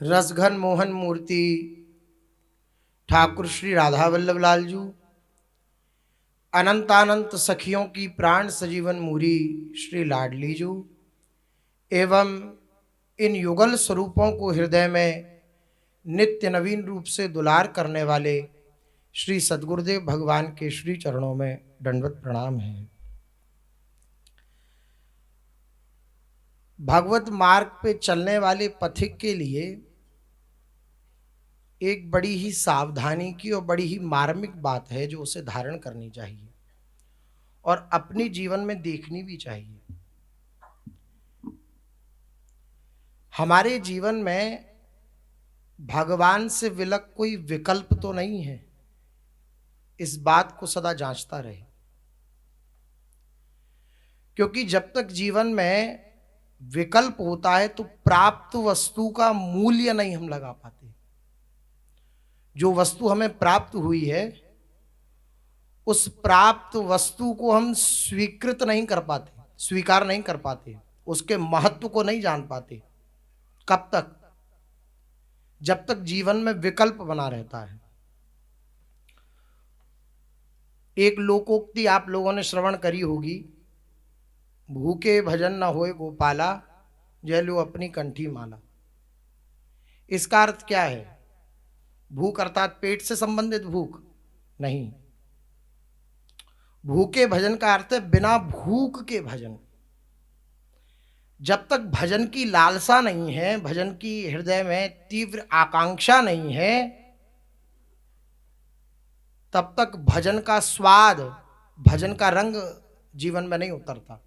रसघन मोहन मूर्ति ठाकुर श्री राधा वल्लभ लाल जू, अनंतानंत सखियों की प्राण सजीवन मूरी श्री लाडली जू एवं इन युगल स्वरूपों को हृदय में नित्य नवीन रूप से दुलार करने वाले श्री सद्गुरुदेव भगवान के श्री चरणों में दंडवत प्रणाम है। भगवत मार्ग पे चलने वाले पथिक के लिए एक बड़ी ही सावधानी की और बड़ी ही मार्मिक बात है जो उसे धारण करनी चाहिए और अपने जीवन में देखनी भी चाहिए। हमारे जीवन में भगवान से विलग कोई विकल्प तो नहीं है, इस बात को सदा जांचता रहे, क्योंकि जब तक जीवन में विकल्प होता है तो प्राप्त वस्तु का मूल्य नहीं हम लगा पाते। जो वस्तु हमें प्राप्त हुई है उस प्राप्त वस्तु को हम स्वीकृत नहीं कर पाते, स्वीकार नहीं कर पाते, उसके महत्व को नहीं जान पाते। कब तक? जब तक जीवन में विकल्प बना रहता है। एक लोकोक्ति आप लोगों ने श्रवण करी होगी, भूखे भजन न होए गोपाला, जय लो अपनी कंठी माला। इसका अर्थ क्या है? भूख अर्थात पेट से संबंधित भूख नहीं, भूखे भजन का अर्थ है बिना भूख के भजन। जब तक भजन की लालसा नहीं है, भजन की हृदय में तीव्र आकांक्षा नहीं है, तब तक भजन का स्वाद, भजन का रंग जीवन में नहीं उतरता।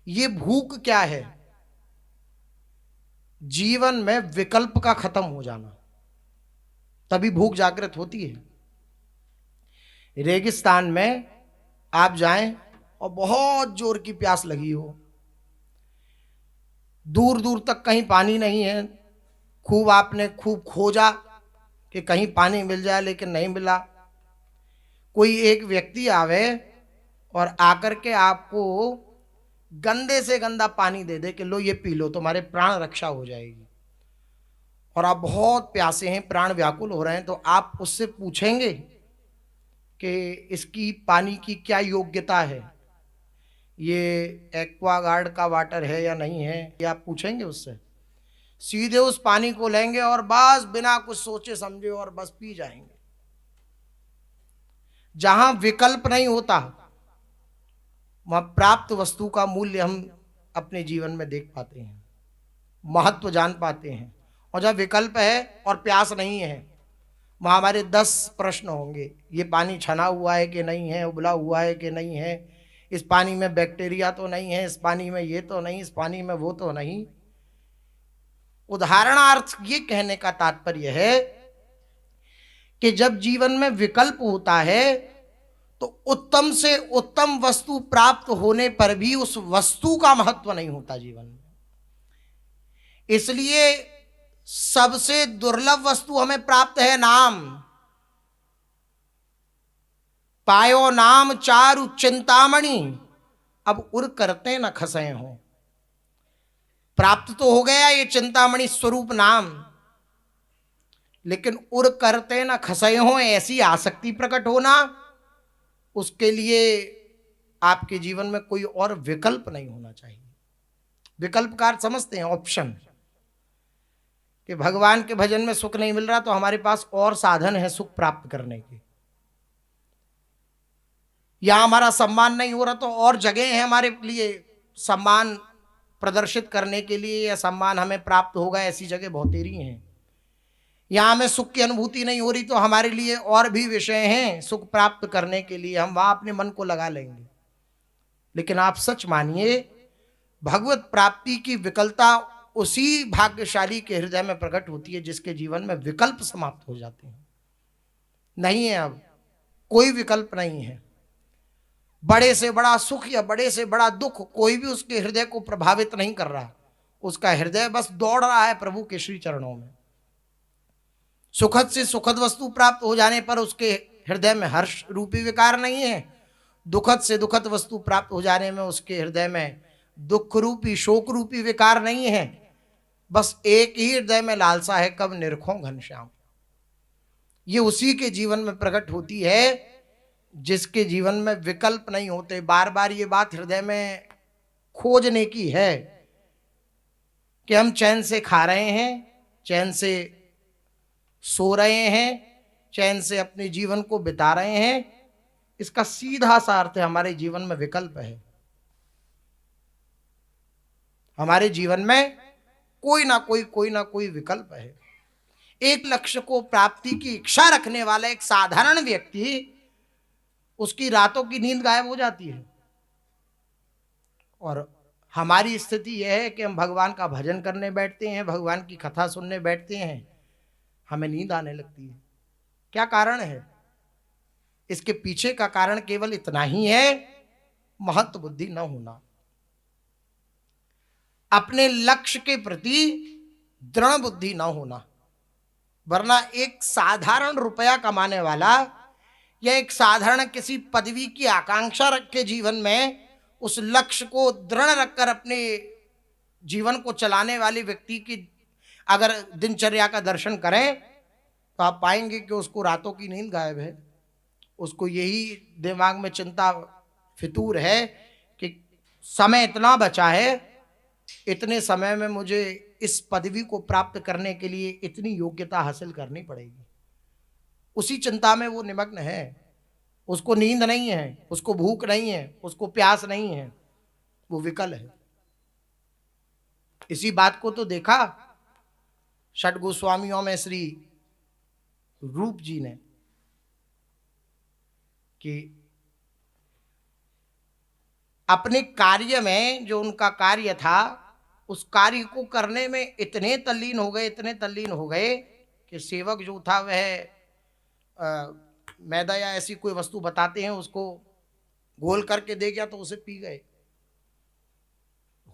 ये भूख क्या है? जीवन में विकल्प का खत्म हो जाना, तभी भूख जागृत होती है। रेगिस्तान में आप जाएं और बहुत जोर की प्यास लगी हो, दूर दूर तक कहीं पानी नहीं है, आपने खूब खोजा कि कहीं पानी मिल जाए, लेकिन नहीं मिला। कोई एक व्यक्ति आवे और आकर के आपको गंदे से गंदा पानी दे दे कि लो ये पी लो, तुम्हारे प्राण रक्षा हो जाएगी, और आप बहुत प्यासे हैं, प्राण व्याकुल हो रहे हैं, तो आप उससे पूछेंगे कि इसकी पानी की क्या योग्यता है, ये एक्वागार्ड का वाटर है या नहीं है, ये आप पूछेंगे उससे? सीधे उस पानी को लेंगे और बस बिना कुछ सोचे समझे और बस पी जाएंगे। जहां विकल्प नहीं होता वहां प्राप्त वस्तु का मूल्य हम अपने जीवन में देख पाते हैं, महत्व जान पाते हैं। और जब विकल्प है और प्यास नहीं है, वहां हमारे 10 प्रश्न होंगे। ये पानी छना हुआ है कि नहीं है, उबला हुआ है कि नहीं है, इस पानी में बैक्टीरिया तो नहीं है, इस पानी में ये तो नहीं, इस पानी में वो तो नहीं। उदाहरणार्थ ये कहने का तात्पर्य है कि जब जीवन में विकल्प होता है तो उत्तम से उत्तम वस्तु प्राप्त होने पर भी उस वस्तु का महत्व नहीं होता जीवन में। इसलिए सबसे दुर्लभ वस्तु हमें प्राप्त है नाम। पायो नाम चारु चिंतामणि, अब उर करते न खसे हो। प्राप्त तो हो गया ये चिंतामणि स्वरूप नाम, लेकिन उर करते न खसे हो, ऐसी आसक्ति प्रकट होना, उसके लिए आपके जीवन में कोई और विकल्प नहीं होना चाहिए। विकल्प का अर्थ समझते हैं? ऑप्शन। कि भगवान के भजन में सुख नहीं मिल रहा तो हमारे पास और साधन है सुख प्राप्त करने के। या हमारा सम्मान नहीं हो रहा तो और जगह है हमारे लिए सम्मान प्रदर्शित करने के लिए, या सम्मान हमें प्राप्त होगा ऐसी जगह बहुतेरी हैं। यहाँ हमें सुख की अनुभूति नहीं हो रही तो हमारे लिए और भी विषय हैं सुख प्राप्त करने के लिए, हम वहाँ अपने मन को लगा लेंगे। लेकिन आप सच मानिए, भगवत प्राप्ति की विकलता उसी भाग्यशाली के हृदय में प्रकट होती है जिसके जीवन में विकल्प समाप्त हो जाते हैं। नहीं है, अब कोई विकल्प नहीं है। बड़े से बड़ा सुख या बड़े से बड़ा दुख कोई भी उसके हृदय को प्रभावित नहीं कर रहा। उसका हृदय बस दौड़ रहा है प्रभु के श्री चरणों में। सुखद से सुखद वस्तु प्राप्त हो जाने पर उसके हृदय में हर्ष रूपी विकार नहीं है, दुखद से दुखद वस्तु प्राप्त हो जाने में उसके हृदय में दुख रूपी शोक रूपी विकार नहीं है। बस एक ही हृदय में लालसा है, कब निरखूं घनश्याम। ये उसी के जीवन में प्रकट होती है जिसके जीवन में विकल्प नहीं होते। बार बार ये बात हृदय में खोजने की है कि हम चैन से खा रहे हैं, चैन से सो रहे हैं, चैन से अपने जीवन को बिता रहे हैं। इसका सीधा सा अर्थ है हमारे जीवन में विकल्प है। हमारे जीवन में कोई ना कोई विकल्प है। एक लक्ष्य को प्राप्ति की इच्छा रखने वाला एक साधारण व्यक्ति, उसकी रातों की नींद गायब हो जाती है। और हमारी स्थिति यह है कि हम भगवान का भजन करने बैठते हैं, भगवान की कथा सुनने बैठते हैं, हमें नींद आने लगती है। क्या कारण है? इसके पीछे का कारण केवल इतना ही है, महत्व बुद्धि न होना, अपने लक्ष्य के प्रति दृढ़ बुद्धि न होना। वरना एक साधारण रुपया कमाने वाला या एक साधारण किसी पदवी की आकांक्षा रख के जीवन में उस लक्ष्य को दृढ़ रखकर अपने जीवन को चलाने वाले व्यक्ति की अगर दिनचर्या का दर्शन करें तो आप पाएंगे कि उसको रातों की नींद गायब है। उसको यही दिमाग में चिंता फितूर है कि समय इतना बचा है, इतने समय में मुझे इस पदवी को प्राप्त करने के लिए इतनी योग्यता हासिल करनी पड़ेगी। उसी चिंता में वो निमग्न है। उसको नींद नहीं है, उसको भूख नहीं है, उसको प्यास नहीं है, वो विकल है। इसी बात को तो देखा षट गोस्वामियों में श्री रूप जी ने कि अपने कार्य में जो उनका कार्य था उस कार्य को करने में इतने तल्लीन हो गए कि सेवक जो था वह मैदा या ऐसी कोई वस्तु बताते हैं उसको गोल करके दे गया तो उसे पी गए।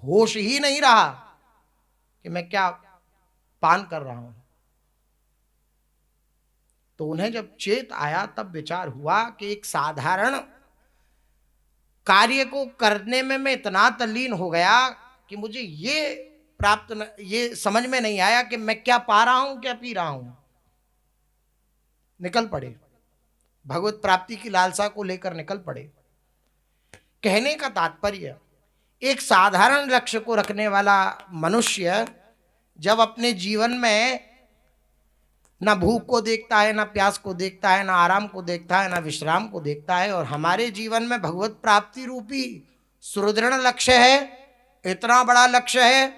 होश ही नहीं रहा कि मैं क्या पान कर रहा हूं। तो उन्हें जब चेत आया तब विचार हुआ कि एक साधारण कार्य को करने में मैं इतना तल्लीन हो गया कि मुझे ये समझ में नहीं आया कि मैं क्या पा रहा हूं क्या पी रहा हूं। निकल पड़े, भगवत प्राप्ति की लालसा को लेकर निकल पड़े। कहने का तात्पर्य, एक साधारण लक्ष्य को रखने वाला मनुष्य जब अपने जीवन में ना भूख को देखता है, ना प्यास को देखता है, ना आराम को देखता है, ना विश्राम को देखता है, और हमारे जीवन में भगवत प्राप्ति रूपी सुदृढ़ लक्ष्य है, इतना बड़ा लक्ष्य है,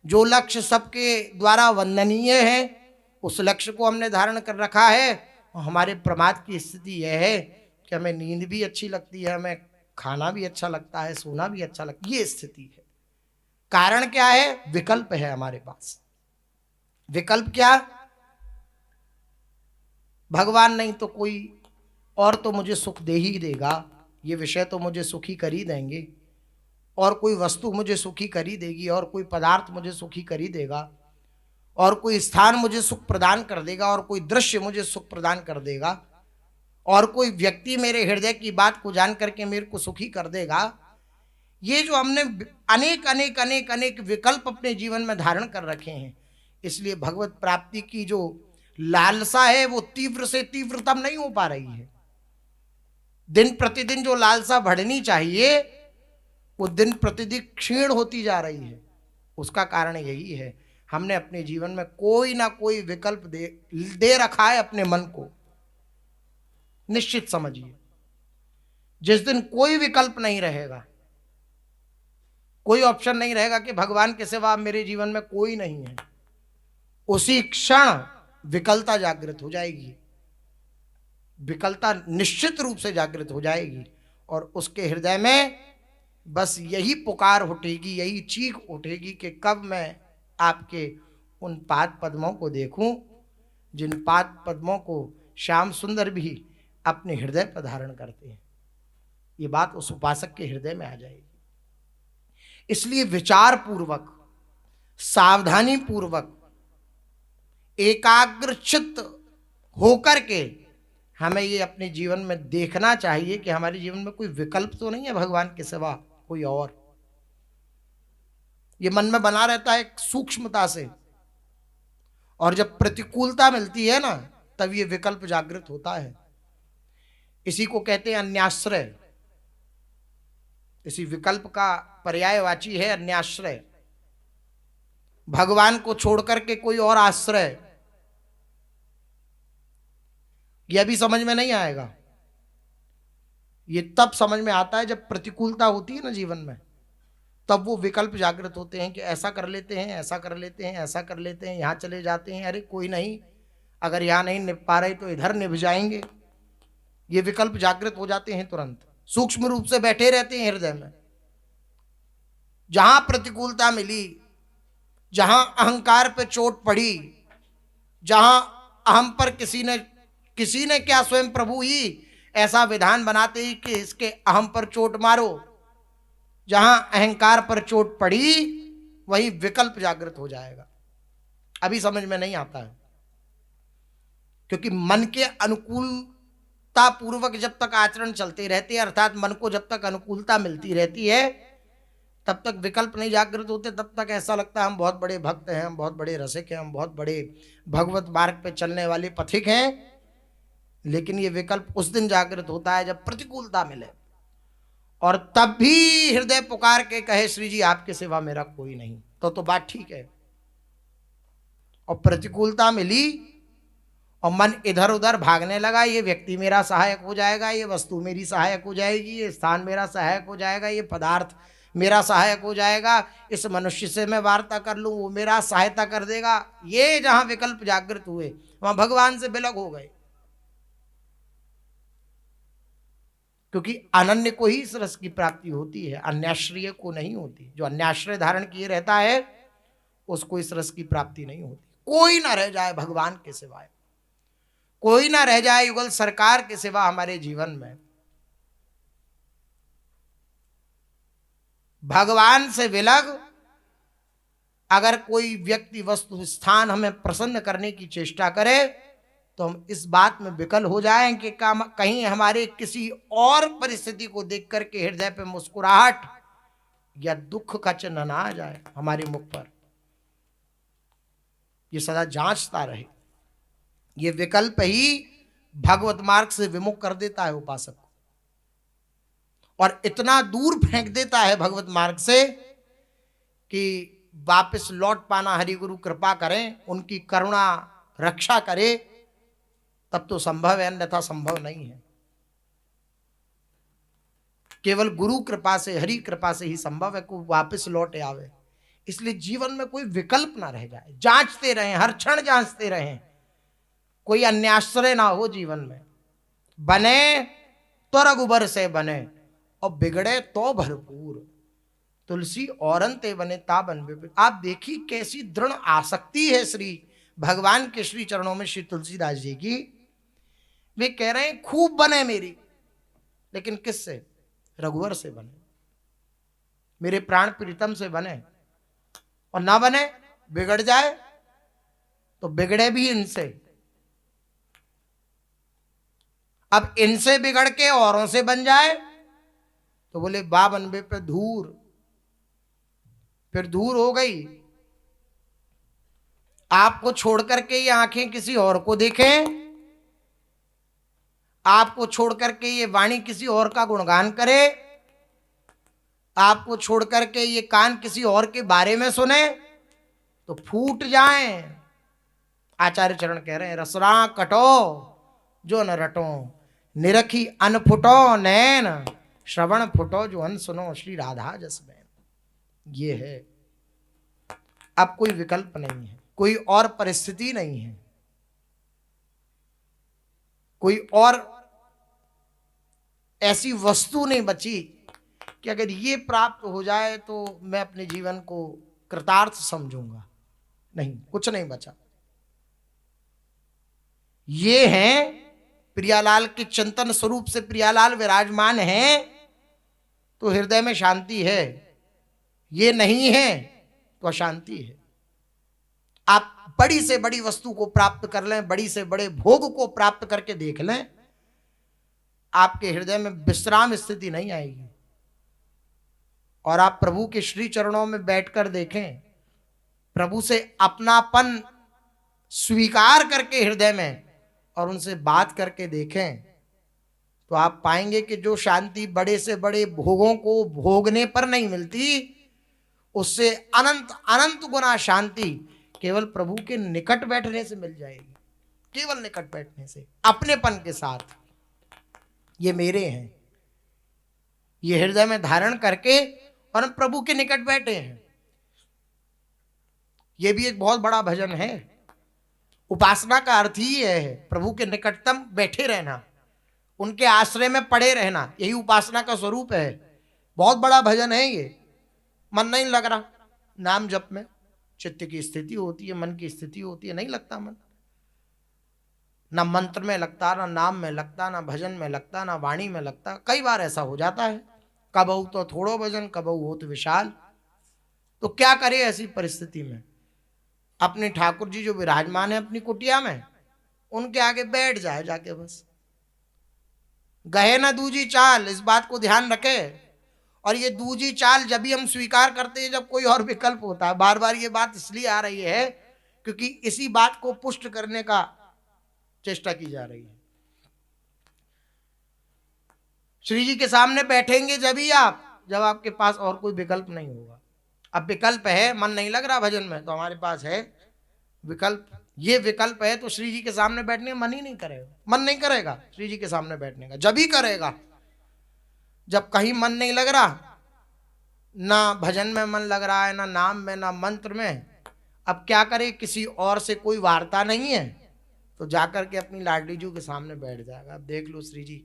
जो लक्ष्य सबके द्वारा वंदनीय है, उस लक्ष्य को हमने धारण कर रखा है। और हमारे प्रमाद की स्थिति यह है कि हमें नींद भी अच्छी लगती है, हमें खाना भी अच्छा लगता है, सोना भी अच्छा लगता है। ये स्थिति है। कारण क्या है? विकल्प है हमारे पास। विकल्प क्या? भगवान नहीं तो कोई और तो मुझे सुख दे ही देगा, ये विषय तो मुझे सुखी कर ही देंगे, और कोई वस्तु मुझे सुखी कर ही देगी, और कोई पदार्थ मुझे सुखी कर ही देगा, और कोई स्थान मुझे सुख प्रदान कर देगा, और कोई दृश्य मुझे सुख प्रदान कर देगा, और कोई व्यक्ति मेरे हृदय की बात को जान करके मेरे को सुखी कर देगा। ये जो हमने अनेक अनेक अनेक अनेक विकल्प अपने जीवन में धारण कर रखे हैं, इसलिए भगवत प्राप्ति की जो लालसा है वो तीव्र से तीव्रतम नहीं हो पा रही है। दिन प्रतिदिन जो लालसा बढ़नी चाहिए वो दिन प्रतिदिन क्षीण होती जा रही है। उसका कारण यही है, हमने अपने जीवन में कोई ना कोई विकल्प दे रखा है अपने मन को। निश्चित समझिए, जिस दिन कोई विकल्प नहीं रहेगा, कोई ऑप्शन नहीं रहेगा कि भगवान के सिवा मेरे जीवन में कोई नहीं है, उसी क्षण विकलता जागृत हो जाएगी। विकलता निश्चित रूप से जागृत हो जाएगी, और उसके हृदय में बस यही पुकार उठेगी, यही चीख उठेगी कि कब मैं आपके उन पाद पद्मों को देखूं, जिन पाद पद्मों को श्याम सुंदर भी अपने हृदय पर धारण करते हैं। ये बात उस उपासक के हृदय में आ जाएगी। इसलिए विचार पूर्वक, सावधानी पूर्वक, एकाग्र चित्त होकर के हमें ये अपने जीवन में देखना चाहिए कि हमारे जीवन में कोई विकल्प तो नहीं है भगवान के सिवा कोई और। ये मन में बना रहता है सूक्ष्मता से, और जब प्रतिकूलता मिलती है ना तब ये विकल्प जागृत होता है। इसी को कहते हैं अन्याश्रय। इसी विकल्प का पर्यायवाची है अन्याश्रय। भगवान को छोड़ करके कोई और आश्रय, यह भी समझ में नहीं आएगा। ये तब समझ में आता है जब प्रतिकूलता होती है ना जीवन में, तब वो विकल्प जागृत होते हैं कि ऐसा कर लेते हैं, ऐसा कर लेते हैं, ऐसा कर लेते हैं, यहाँ चले जाते हैं, अरे कोई नहीं, अगर यहाँ नहीं निभ पा रहे तो इधर निभ जाएंगे। ये विकल्प जागृत हो जाते हैं तुरंत, सूक्ष्म रूप से बैठे रहते हैं हृदय में। जहां प्रतिकूलता मिली, जहां अहंकार पे चोट पड़ी, जहां अहम पर किसी ने क्या स्वयं प्रभु ही ऐसा विधान बनाते ही कि इसके अहम पर चोट मारो, जहां अहंकार पर चोट पड़ी वही विकल्प जागृत हो जाएगा। अभी समझ में नहीं आता है, क्योंकि मन के अनुकूलता पूर्वक जब तक आचरण चलते रहते हैं, अर्थात मन को जब तक अनुकूलता मिलती रहती है तब तक विकल्प नहीं जागृत होते। तब तक ऐसा लगता है हम बहुत बड़े भक्त हैं, हम बहुत बड़े रसिक हैं, हम बहुत बड़े भगवत मार्ग पे चलने वाले पथिक हैं। लेकिन ये विकल्प उस दिन जागृत होता है जब प्रतिकूलता मिले, और तब भी हृदय पुकार के कहे श्री जी आपके सिवा मेरा कोई नहीं, तो बात ठीक है। और प्रतिकूलता मिली और मन इधर उधर भागने लगा, ये व्यक्ति मेरा सहायक हो जाएगा, ये वस्तु मेरी सहायक हो जाएगी, ये स्थान मेरा सहायक हो जाएगा, ये पदार्थ मेरा सहायक हो जाएगा, इस मनुष्य से मैं वार्ता कर लूं वो मेरा सहायता कर देगा। ये जहां विकल्प जागृत हुए वहां भगवान से विलग हो गए, क्योंकि अनन्य को ही इस रस की प्राप्ति होती है, अन्याश्रय को नहीं होती। जो अन्याश्रय धारण किए रहता है उसको इस रस की प्राप्ति नहीं होती। कोई ना रह जाए भगवान के सिवाय, कोई ना रह जाए युगल सरकार के सिवा हमारे जीवन में। भगवान से विलग अगर कोई व्यक्ति वस्तु स्थान हमें प्रसन्न करने की चेष्टा करे तो हम इस बात में विकल हो जाएं कि कहीं हमारे किसी और परिस्थिति को देख करके हृदय पे मुस्कुराहट या दुख का चिन्ह ना आ जाए हमारे मुख पर। ये सदा जांचता रहे। ये विकल्प ही भगवत मार्ग से विमुख कर देता है उपासक को, और इतना दूर फेंक देता है भगवत मार्ग से कि वापस लौट पाना हरि गुरु कृपा करें, उनकी करुणा रक्षा करे, तब तो संभव है, अन्यथा संभव नहीं है। केवल गुरु कृपा से, हरि कृपा से ही संभव है को वापस लौटे आवे। इसलिए जीवन में कोई विकल्प ना रह जाए, जांचते रहें, हर क्षण जांचते रहें, कोई अन्याश्रय ना हो जीवन में। बने तो रघुबर से बने और बिगड़े तो भरपूर, तुलसी औरन ते बने ता बन विपिन। आप देखिए कैसी दृढ़ आसक्ति है श्री भगवान के श्री चरणों में श्री तुलसीदास जी की। वे कह रहे हैं खूब बने मेरी, लेकिन किससे? रघुवर से बने, मेरे प्राण प्रीतम से बने, और ना बने बिगड़ जाए तो बिगड़े भी इनसे। अब इनसे बिगड़ के औरों से बन जाए तो बोले बावन बे पे धूर, फिर धूर हो गई। आपको छोड़ करके ये आंखें किसी और को देखें, आपको छोड़ करके ये वाणी किसी और का गुणगान करे, आपको छोड़ करके ये कान किसी और के बारे में सुने तो फूट जाएं। आचार्य चरण कह रहे हैं रसरा कटो जो न रटो, निरखी अन फुटो नैन, श्रवण फुटो जो अन सुनो, श्री राधा जस बैन। ये है, अब कोई विकल्प नहीं है, कोई और परिस्थिति नहीं है, कोई और ऐसी वस्तु नहीं बची कि अगर ये प्राप्त हो जाए तो मैं अपने जीवन को कृतार्थ समझूंगा। नहीं, कुछ नहीं बचा। ये हैं प्रियालाल के चिंतन स्वरूप से प्रियालाल विराजमान हैं तो हृदय में शांति है, ये नहीं है तो अशांति है। आप बड़ी से बड़ी वस्तु को प्राप्त कर लें, बड़ी से बड़े भोग को प्राप्त करके देख लें, आपके हृदय में विश्राम स्थिति नहीं आएगी। और आप प्रभु के श्री चरणों में बैठकर देखें, प्रभु से अपनापन स्वीकार करके हृदय में और उनसे बात करके देखें, तो आप पाएंगे कि जो शांति बड़े से बड़े भोगों को भोगने पर नहीं मिलती, उससे अनंत अनंत गुना शांति केवल प्रभु के निकट बैठने से मिल जाएगी। केवल निकट बैठने से, अपनेपन के साथ, ये मेरे हैं, ये हृदय में धारण करके और हम प्रभु के निकट बैठे हैं। ये भी एक बहुत बड़ा भजन है। उपासना का अर्थ ही है प्रभु के निकटतम बैठे रहना, उनके आश्रय में पड़े रहना, यही उपासना का स्वरूप है। बहुत बड़ा भजन है ये। मन नहीं लग रहा, नाम जप में चित्त की स्थिति होती है, मन की स्थिति होती है, नहीं लगता मन, ना मंत्र में लगता, ना नाम में लगता, ना भजन में लगता, ना वाणी में लगता। कई बार ऐसा हो जाता है, कबहू तो थोड़ो भजन, कबहू हो तो विशाल। तो क्या करे ऐसी परिस्थिति में? अपने ठाकुर जी जो विराजमान है अपनी कुटिया में, उनके आगे बैठ जाए जाके, बस गहे ना दूजी चाल, इस बात को ध्यान रखे। और ये दूजी चाल जब भी हम स्वीकार करते हैं जब कोई और विकल्प होता है। बार बार ये बात इसलिए आ रही है क्योंकि इसी बात को पुष्ट करने का चेष्टा की जा रही है। श्री जी के सामने बैठेंगे जब ही आप, जब आपके पास और कोई विकल्प नहीं होगा। अब विकल्प है, मन नहीं लग रहा भजन में, तो हमारे पास है विकल्प। ये विकल्प है तो श्री जी के सामने बैठने का मन ही नहीं करेगा, मन नहीं करेगा श्री जी के सामने बैठने का। जब ही करेगा जब कहीं मन नहीं लग रहा, ना भजन में मन लग रहा है, ना नाम में, ना मंत्र में। अब क्या करे, किसी और से कोई वार्ता नहीं है, तो जाकर के अपनी लाडली जी के सामने बैठ जाएगा। अब देख लो श्री जी,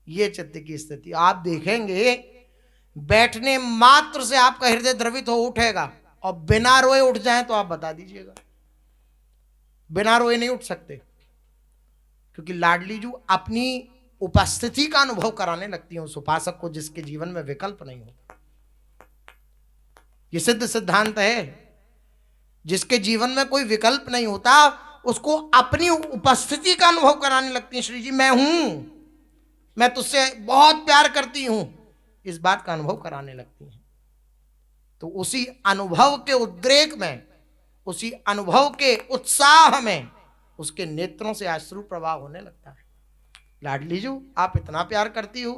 ये चित्त की स्थिति आप देखेंगे, बैठने मात्र से आपका हृदय द्रवित हो उठेगा। और बिना रोए उठ जाए तो आप बता दीजिएगा। बिना रोए नहीं उठ सकते, क्योंकि लाडली जी अपनी उपस्थिति का अनुभव कराने लगती है उस उपासक को जिसके जीवन में विकल्प नहीं होता। यह सिद्ध सिद्धांत है। जिसके जीवन में कोई विकल्प नहीं होता उसको अपनी उपस्थिति का अनुभव कराने लगती है। श्री जी मैं हूं, मैं तुझसे बहुत प्यार करती हूं, इस बात का अनुभव कराने लगती हैं। तो उसी अनुभव के उद्रेक में, उसी अनुभव के उत्साह में उसके नेत्रों से अश्रु प्रवाह होने लगता है। लाडली जी आप इतना प्यार करती हो,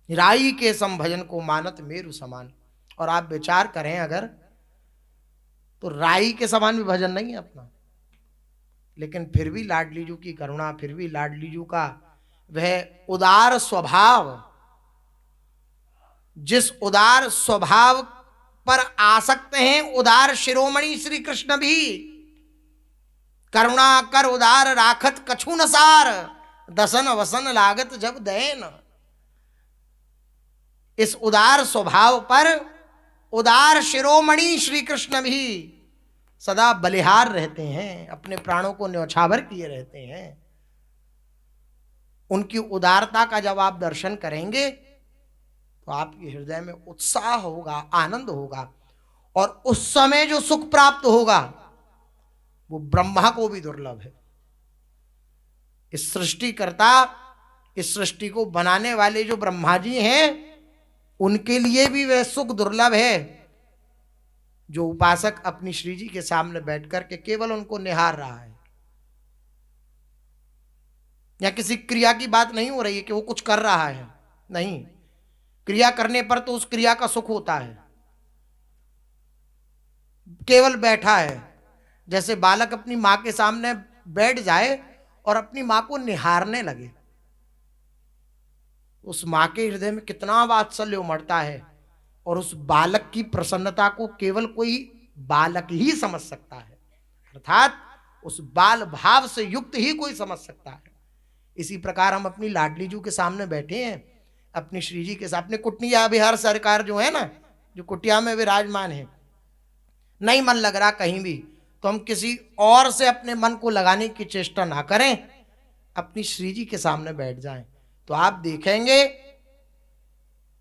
राई के सम भजन को मानत मेरु समान। और आप विचार करें अगर, तो राई के समान भी भजन नहीं है अपना, लेकिन फिर भी लाडली जी की करुणा, फिर भी लाडली जी का वह उदार स्वभाव, जिस उदार स्वभाव पर आसक्त हैं उदार शिरोमणि श्री कृष्ण भी। करुणा कर उदार राखत कछु न सार, दसन वसन लागत जब दैन। इस उदार स्वभाव पर उदार शिरोमणि श्री कृष्ण भी सदा बलिहार रहते हैं, अपने प्राणों को न्यौछावर किए रहते हैं। उनकी उदारता का जब आप दर्शन करेंगे तो आपके हृदय में उत्साह होगा, आनंद होगा, और उस समय जो सुख प्राप्त होगा वो ब्रह्मा को भी दुर्लभ है। इस सृष्टिकर्ता, इस सृष्टि को बनाने वाले जो ब्रह्मा जी हैं, उनके लिए भी वह सुख दुर्लभ है जो उपासक अपनी श्री जी के सामने बैठकर के केवल उनको निहार रहा है। या किसी क्रिया की बात नहीं हो रही है कि वो कुछ कर रहा है, नहीं, क्रिया करने पर तो उस क्रिया का सुख होता है। केवल बैठा है, जैसे बालक अपनी मां के सामने बैठ जाए और अपनी मां को निहारने लगे, उस मां के हृदय में कितना वात्सल्य उमड़ता है। और उस बालक की प्रसन्नता को केवल कोई बालक ही समझ सकता है, अर्थात उस बाल भाव से युक्त ही कोई समझ सकता है। इसी प्रकार हम अपनी लाडली जी के सामने बैठे हैं, अपनी श्री जी के साथ, अपने कुटिया बिहार सरकार जो है ना, जो कुटिया में विराजमान है, नहीं मन लग रहा कहीं भी, तो हम किसी और से अपने मन को लगाने की चेष्टा ना करें, अपनी श्री जी के सामने बैठ जाएं, तो आप देखेंगे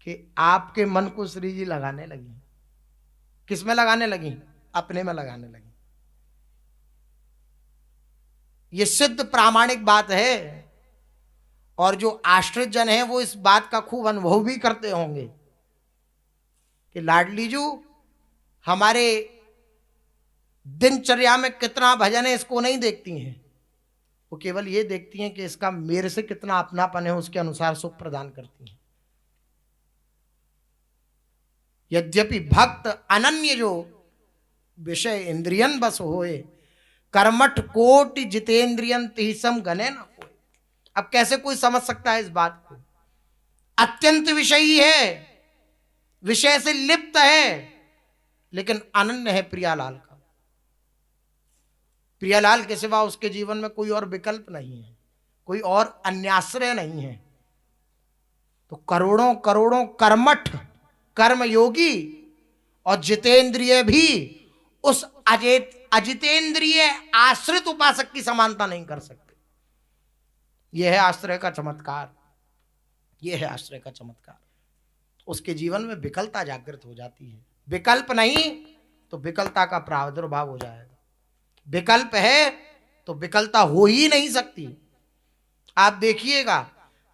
कि आपके मन को श्री जी लगाने लगी। किस में लगाने लगी? अपने में लगाने लगी। ये सिद्ध प्रामाणिक बात है, और जो आश्रित जन है वो इस बात का खूब अनुभव भी करते होंगे कि लाडली जू हमारे दिनचर्या में कितना भजन है इसको नहीं देखती हैं, वो केवल ये देखती हैं कि इसका मेरे से कितना अपनापन है, उसके अनुसार सुख प्रदान करती हैं। यद्यपि भक्त अनन्य जो विषय इंद्रियन बस होए, कर्मठ कोटि जितेंद्रियन तिहि सम गने न कोई। अब कैसे कोई समझ सकता है इस बात को? अत्यंत विषयी है, विषय से लिप्त है, लेकिन अनन्य है प्रियालाल का। प्रियालाल के सिवा उसके जीवन में कोई और विकल्प नहीं है, कोई और अन्याश्रय नहीं है। तो करोड़ों करोड़ों कर्मठ कर्मयोगी और जितेंद्रिय भी उस अजितेंद्रिय आश्रित उपासक की समानता नहीं कर सकते। यह है आश्रय का चमत्कार, यह है आश्रय का चमत्कार। उसके जीवन में विकलता जागृत हो जाती है। विकल्प नहीं तो विकलता का प्रादुर्भाव हो जाएगा। विकल्प है तो विकलता हो ही नहीं सकती। आप देखिएगा,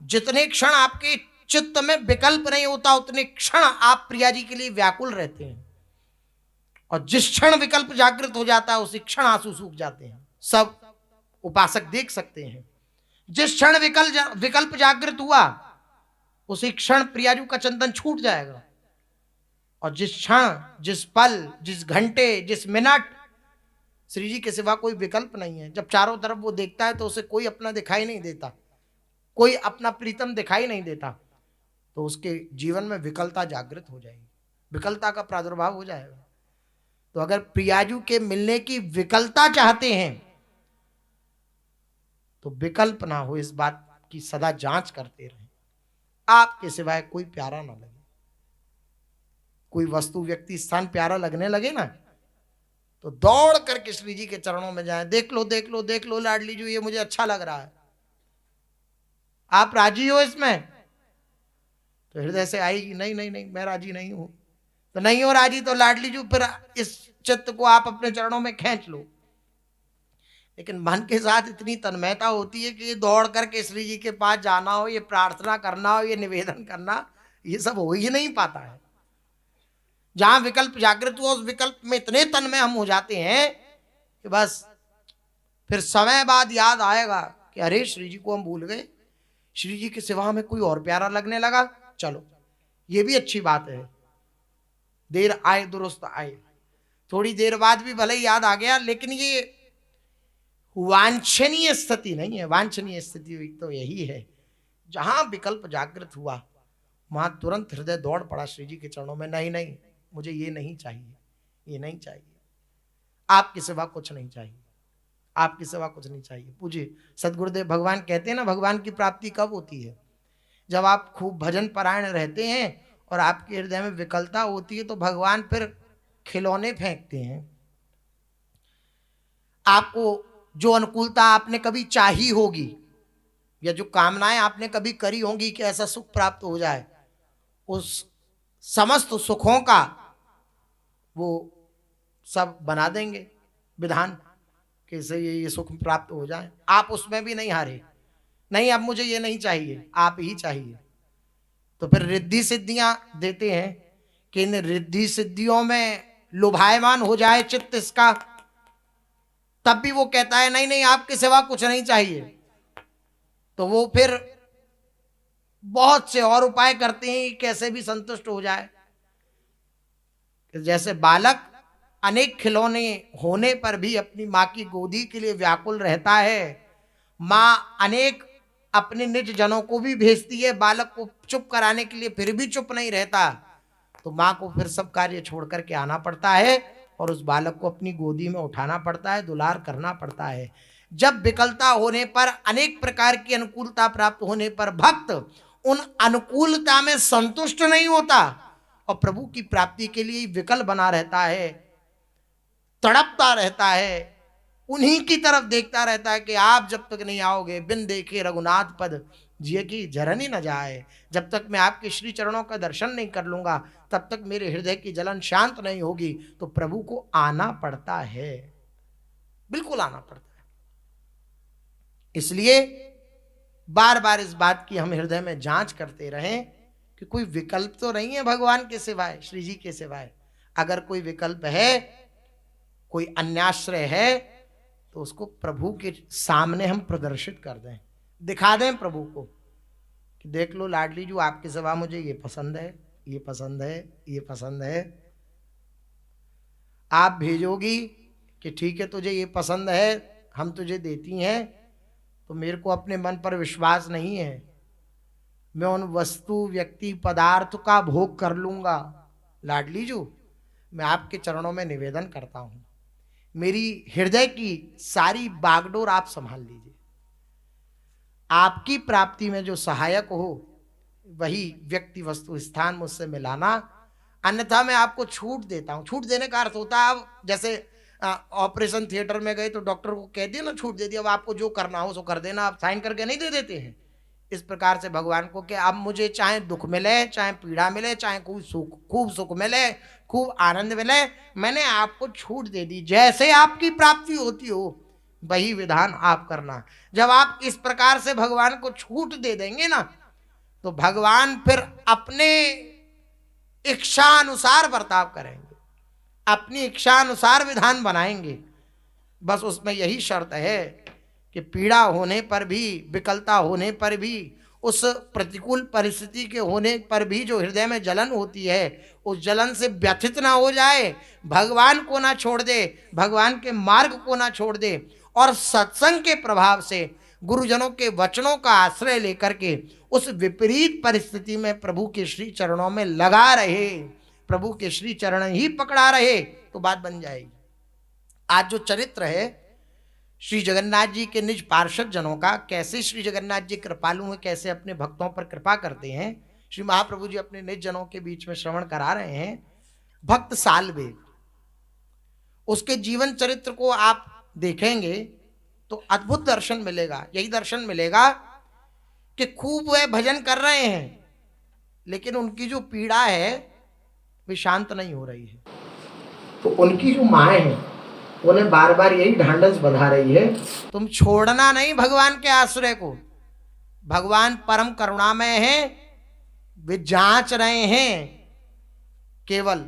जितने क्षण आपके चित्त में विकल्प नहीं होता उतने क्षण आप प्रिया जी के लिए व्याकुल रहते हैं, और जिस क्षण विकल्प जागृत हो जाता है उसी क्षण आंसू सूख जाते हैं। सब उपासक देख सकते हैं। जिस क्षण विकल्प जागृत हुआ उसी क्षण प्रियाजू का चंदन छूट जाएगा, और जिस क्षण, जिस पल, जिस घंटे, जिस मिनट श्री जी के सिवा कोई विकल्प नहीं है। जब चारों तरफ वो देखता है तो उसे कोई अपना दिखाई नहीं देता, कोई अपना प्रीतम दिखाई नहीं देता, तो उसके जीवन में विकलता जागृत हो जाएगी, विकलता का प्रादुर्भाव हो जाएगा। तो अगर प्रियाजू के मिलने की विकलता चाहते हैं तो विकल्प ना हो इस बात की सदा जांच करते रहें। आपके सिवाय कोई प्यारा ना लगे। कोई वस्तु, व्यक्ति, स्थान प्यारा लगने लगे ना तो दौड़ करके श्री जी के चरणों में जाएं। देख लो देख लो देख लो लाडली जी, ये मुझे अच्छा लग रहा है, आप राजी हो इसमें? तो हृदय से आएगी, नहीं नहीं नहीं मैं राजी नहीं हूं। तो नहीं हो राजी तो लाडली जी फिर इस चित्त को आप अपने चरणों में खींच लो। लेकिन मन के साथ इतनी तन्मयता होती है कि ये दौड़ करके श्री जी के पास जाना हो, ये प्रार्थना करना हो, ये निवेदन करना, ये सब हो ही नहीं पाता है। जहां विकल्प जागृत हुआ उस विकल्प में इतने तन्मय हम हो जाते हैं कि बस फिर समय बाद याद आएगा कि अरे श्री जी को हम भूल गए, श्री जी के सिवा हमें कोई और प्यारा लगने लगा। चलो ये भी अच्छी बात है, देर आए दुरुस्त आए। थोड़ी देर बाद भी भले ही याद आ गया, लेकिन ये वांछनीय स्थिति नहीं है। वांछनीय स्थिति तो यही है जहां विकल्प जागृत हुआ वहां तुरंत हृदय दौड़ पड़ा श्री जी के चरणों में। नहीं नहीं मुझे ये नहीं चाहिए, ये नहीं चाहिए, आपके सिवा कुछ नहीं चाहिए, आपके सिवा कुछ नहीं चाहिए। पूज्य सदगुरुदेव भगवान कहते हैं ना, भगवान की प्राप्ति कब होती है? जब आप खूब भजन परायण रहते हैं और आपके हृदय में विकलता होती है तो भगवान फिर खिलौने फेंकते हैं। आपको जो अनुकूलता आपने कभी चाही होगी या जो कामनाएं आपने कभी करी होंगी कि ऐसा सुख प्राप्त हो जाए, उस समस्त सुखों का वो सब बना देंगे विधान कैसे ये सुख प्राप्त हो जाए। आप उसमें भी नहीं हारे, नहीं अब मुझे ये नहीं चाहिए, आप ही चाहिए। तो फिर रिद्धि सिद्धियां देते हैं कि इन रिद्धि सिद्धियों में लुभायमान हो जाए चित्त इसका, तब भी वो कहता है नहीं नहीं आपके सिवा कुछ नहीं चाहिए। तो वो फिर बहुत से और उपाय करते हैं कैसे भी संतुष्ट हो जाए। जैसे बालक अनेक खिलौने होने पर भी अपनी माँ की गोदी के लिए व्याकुल रहता है, माँ अनेक अपने निज जनों को भी भेजती है बालक को चुप कराने के लिए, फिर भी चुप नहीं रहता, तो माँ को फिर सब कार्य छोड़ करके आना पड़ता है और उस बालक को अपनी गोदी में उठाना पड़ता है, दुलार करना पड़ता है। जब विकलता होने पर, अनेक प्रकार की अनुकूलता प्राप्त होने पर भक्त उन अनुकूलता में संतुष्ट नहीं होता और प्रभु की प्राप्ति के लिए विकल बना रहता है, तड़पता रहता है, उन्हीं की तरफ देखता रहता है कि आप जब तक नहीं आओगे बिन देखे रघुनाथ पद जिए की झरनी न जाए। जब तक मैं आपके श्री चरणों का दर्शन नहीं कर लूंगा तब तक मेरे हृदय की जलन शांत नहीं होगी। तो प्रभु को आना पड़ता है, बिल्कुल आना पड़ता है। इसलिए बार बार इस बात की हम हृदय में जांच करते रहें कि कोई विकल्प तो नहीं है भगवान के सिवाय, श्री जी के सिवाय। अगर कोई विकल्प है, कोई अन्याश्रय है, तो उसको प्रभु के सामने हम प्रदर्शित कर दें, दिखा दें प्रभु को कि देख लो लाडली जी, आपके सिवा मुझे ये पसंद है, ये पसंद है, ये पसंद है। आप भेजोगी कि ठीक है तुझे ये पसंद है, हम तुझे देती हैं, तो मेरे को अपने मन पर विश्वास नहीं है, मैं उन वस्तु व्यक्ति पदार्थ का भोग कर लूंगा। लाडली जी, मैं आपके चरणों में निवेदन करता हूं, मेरी हृदय की सारी बागडोर आप संभाल लीजिए। आपकी प्राप्ति में जो सहायक हो वही व्यक्ति वस्तु स्थान मुझसे मिलाना, अन्यथा मैं आपको छूट देता हूं। छूट देने का अर्थ होता है, अब जैसे ऑपरेशन थिएटर में गए तो डॉक्टर को कह दिया ना, छूट दे दिया, अब आपको जो करना हो सो कर देना, आप साइन करके नहीं दे देते हैं। इस प्रकार से भगवान को कि अब मुझे चाहे दुख मिले, चाहे पीड़ा मिले, चाहे खूब सुख मिले, खूब आनंद मिले, मैंने आपको छूट दे दी, जैसे आपकी प्राप्ति होती हो वही विधान आप करना। जब आप इस प्रकार से भगवान को छूट दे देंगे ना, तो भगवान फिर अपने इच्छा अनुसार बर्ताव करेंगे, अपनी इच्छा अनुसार विधान बनाएंगे। बस उसमें यही शर्त है कि पीड़ा होने पर भी, विकलता होने पर भी, उस प्रतिकूल परिस्थिति के होने पर भी जो हृदय में जलन होती है, उस जलन से व्यथित ना हो जाए, भगवान को ना छोड़ दे, भगवान के मार्ग को ना छोड़ दे, और सत्संग के प्रभाव से गुरुजनों के वचनों का आश्रय लेकर के उस विपरीत परिस्थिति में प्रभु के श्री चरणों में लगा रहे, प्रभु के श्री चरण ही पकड़ा रहे, तो बात बन जाएगी। आज जो चरित्र है श्री जगन्नाथ जी के निज पार्षद जनों का, कैसे श्री जगन्नाथ जी कृपालु हैं, कैसे अपने भक्तों पर कृपा करते हैं, श्री महाप्रभु जी अपने निज जनों के बीच में श्रवण करा रहे हैं। भक्त सालवेग, उसके जीवन चरित्र को आप देखेंगे तो अद्भुत दर्शन मिलेगा। यही दर्शन मिलेगा कि खूब वह भजन कर रहे हैं, लेकिन उनकी जो पीड़ा है वे शांत नहीं हो रही है। तो उनकी जो माँ है उन्हें बार बार यही ढांढस बंधा रही है, तुम छोड़ना नहीं भगवान के आश्रय को। भगवान परम करुणामय हैं, वे जांच रहे हैं, केवल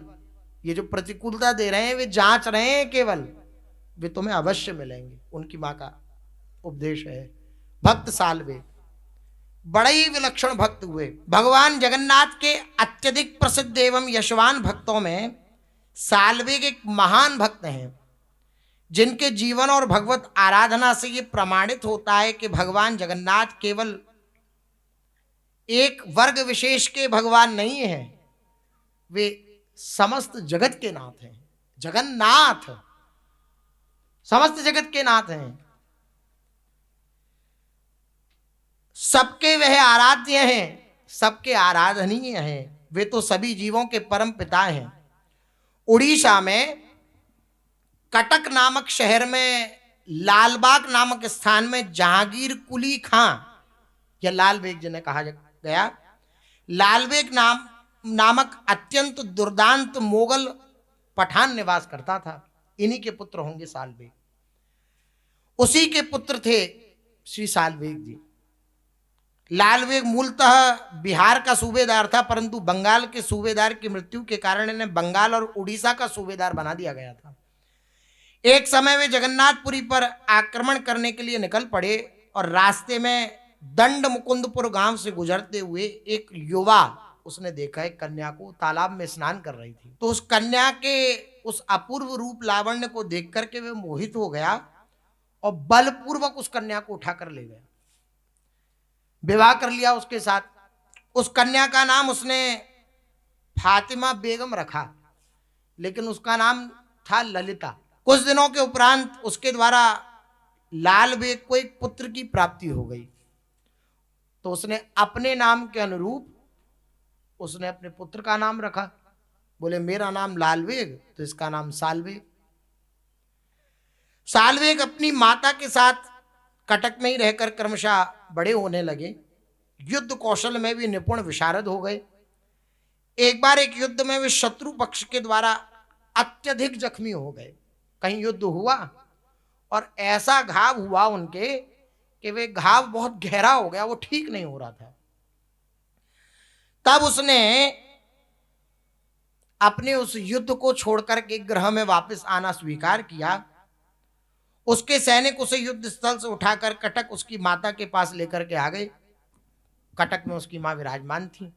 ये जो प्रतिकूलता दे रहे हैं वे जांच रहे हैं, केवल वे तुम्हें अवश्य मिलेंगे। उनकी माँ का उपदेश है। भक्त सालवेग बड़े ही विलक्षण भक्त हुए। भगवान जगन्नाथ के अत्यधिक प्रसिद्ध एवं यशवान भक्तों में सालवेग एक महान भक्त हैं, जिनके जीवन और भगवत आराधना से ये प्रमाणित होता है कि भगवान जगन्नाथ केवल एक वर्ग विशेष के भगवान नहीं हैं, वे समस्त जगत के नाथ हैं। जगन्नाथ समस्त जगत के नाथ हैं, सबके वह आराध्य हैं, सबके आराधनीय हैं, वे तो सभी जीवों के परम पिता हैं। उड़ीसा में कटक नामक शहर में लालबाग नामक स्थान में जहांगीर कुली खां या लाल बेग जिन्हें कहा गया, लाल बेग नामक अत्यंत दुर्दांत मोगल पठान निवास करता था। इन्हीं के पुत्र होंगे सालवेग। उसी के पुत्र थे श्री सालवेग जी। लालवेग मूलतः बिहार का सूबेदार था, परंतु बंगाल के सूबेदार की मृत्यु के कारण इन्हें बंगाल और उड़ीसा का सूबेदार बना दिया गया था। एक समय वे जगन्नाथपुरी पर आक्रमण करने के लिए निकल पड़े और रास्ते में दंड मुकुंदपुर गांव से गुजरते हुए एक युवा, उसने देखा एक कन्या को तालाब में स्नान कर रही थी। तो उस कन्या के उस अपूर्व रूप लावण्य को देख करके वे मोहित हो गया और बलपूर्वक उस कन्या को उठाकर ले गया, विवाह कर लिया उसके साथ। उस कन्या का नाम उसने फातिमा बेगम रखा, लेकिन उसका नाम था ललिता। कुछ दिनों के उपरांत उसके द्वारा लाल बेग को एक पुत्र की प्राप्ति हो गई, तो उसने अपने नाम के अनुरूप उसने अपने पुत्र का नाम रखा। बोले मेरा नाम लाल बेग, तो इसका नाम सालवेग। सालवेग अपनी माता के साथ कटक में ही रहकर क्रमशः बड़े होने लगे। युद्ध कौशल में भी निपुण विशारद हो गए। एक बार एक युद्ध में वे शत्रु पक्ष के द्वारा अत्यधिक जख्मी हो गए। कहीं युद्ध हुआ और ऐसा घाव हुआ उनके कि वे घाव बहुत गहरा हो गया, वो ठीक नहीं हो रहा था। तब उसने अपने उस युद्ध को छोड़कर के गृह में वापस आना स्वीकार किया। उसके सैनिक उसे युद्ध स्थल से उठाकर कटक उसकी माता के पास लेकर के आ गए। कटक में उसकी मां विराजमान थी।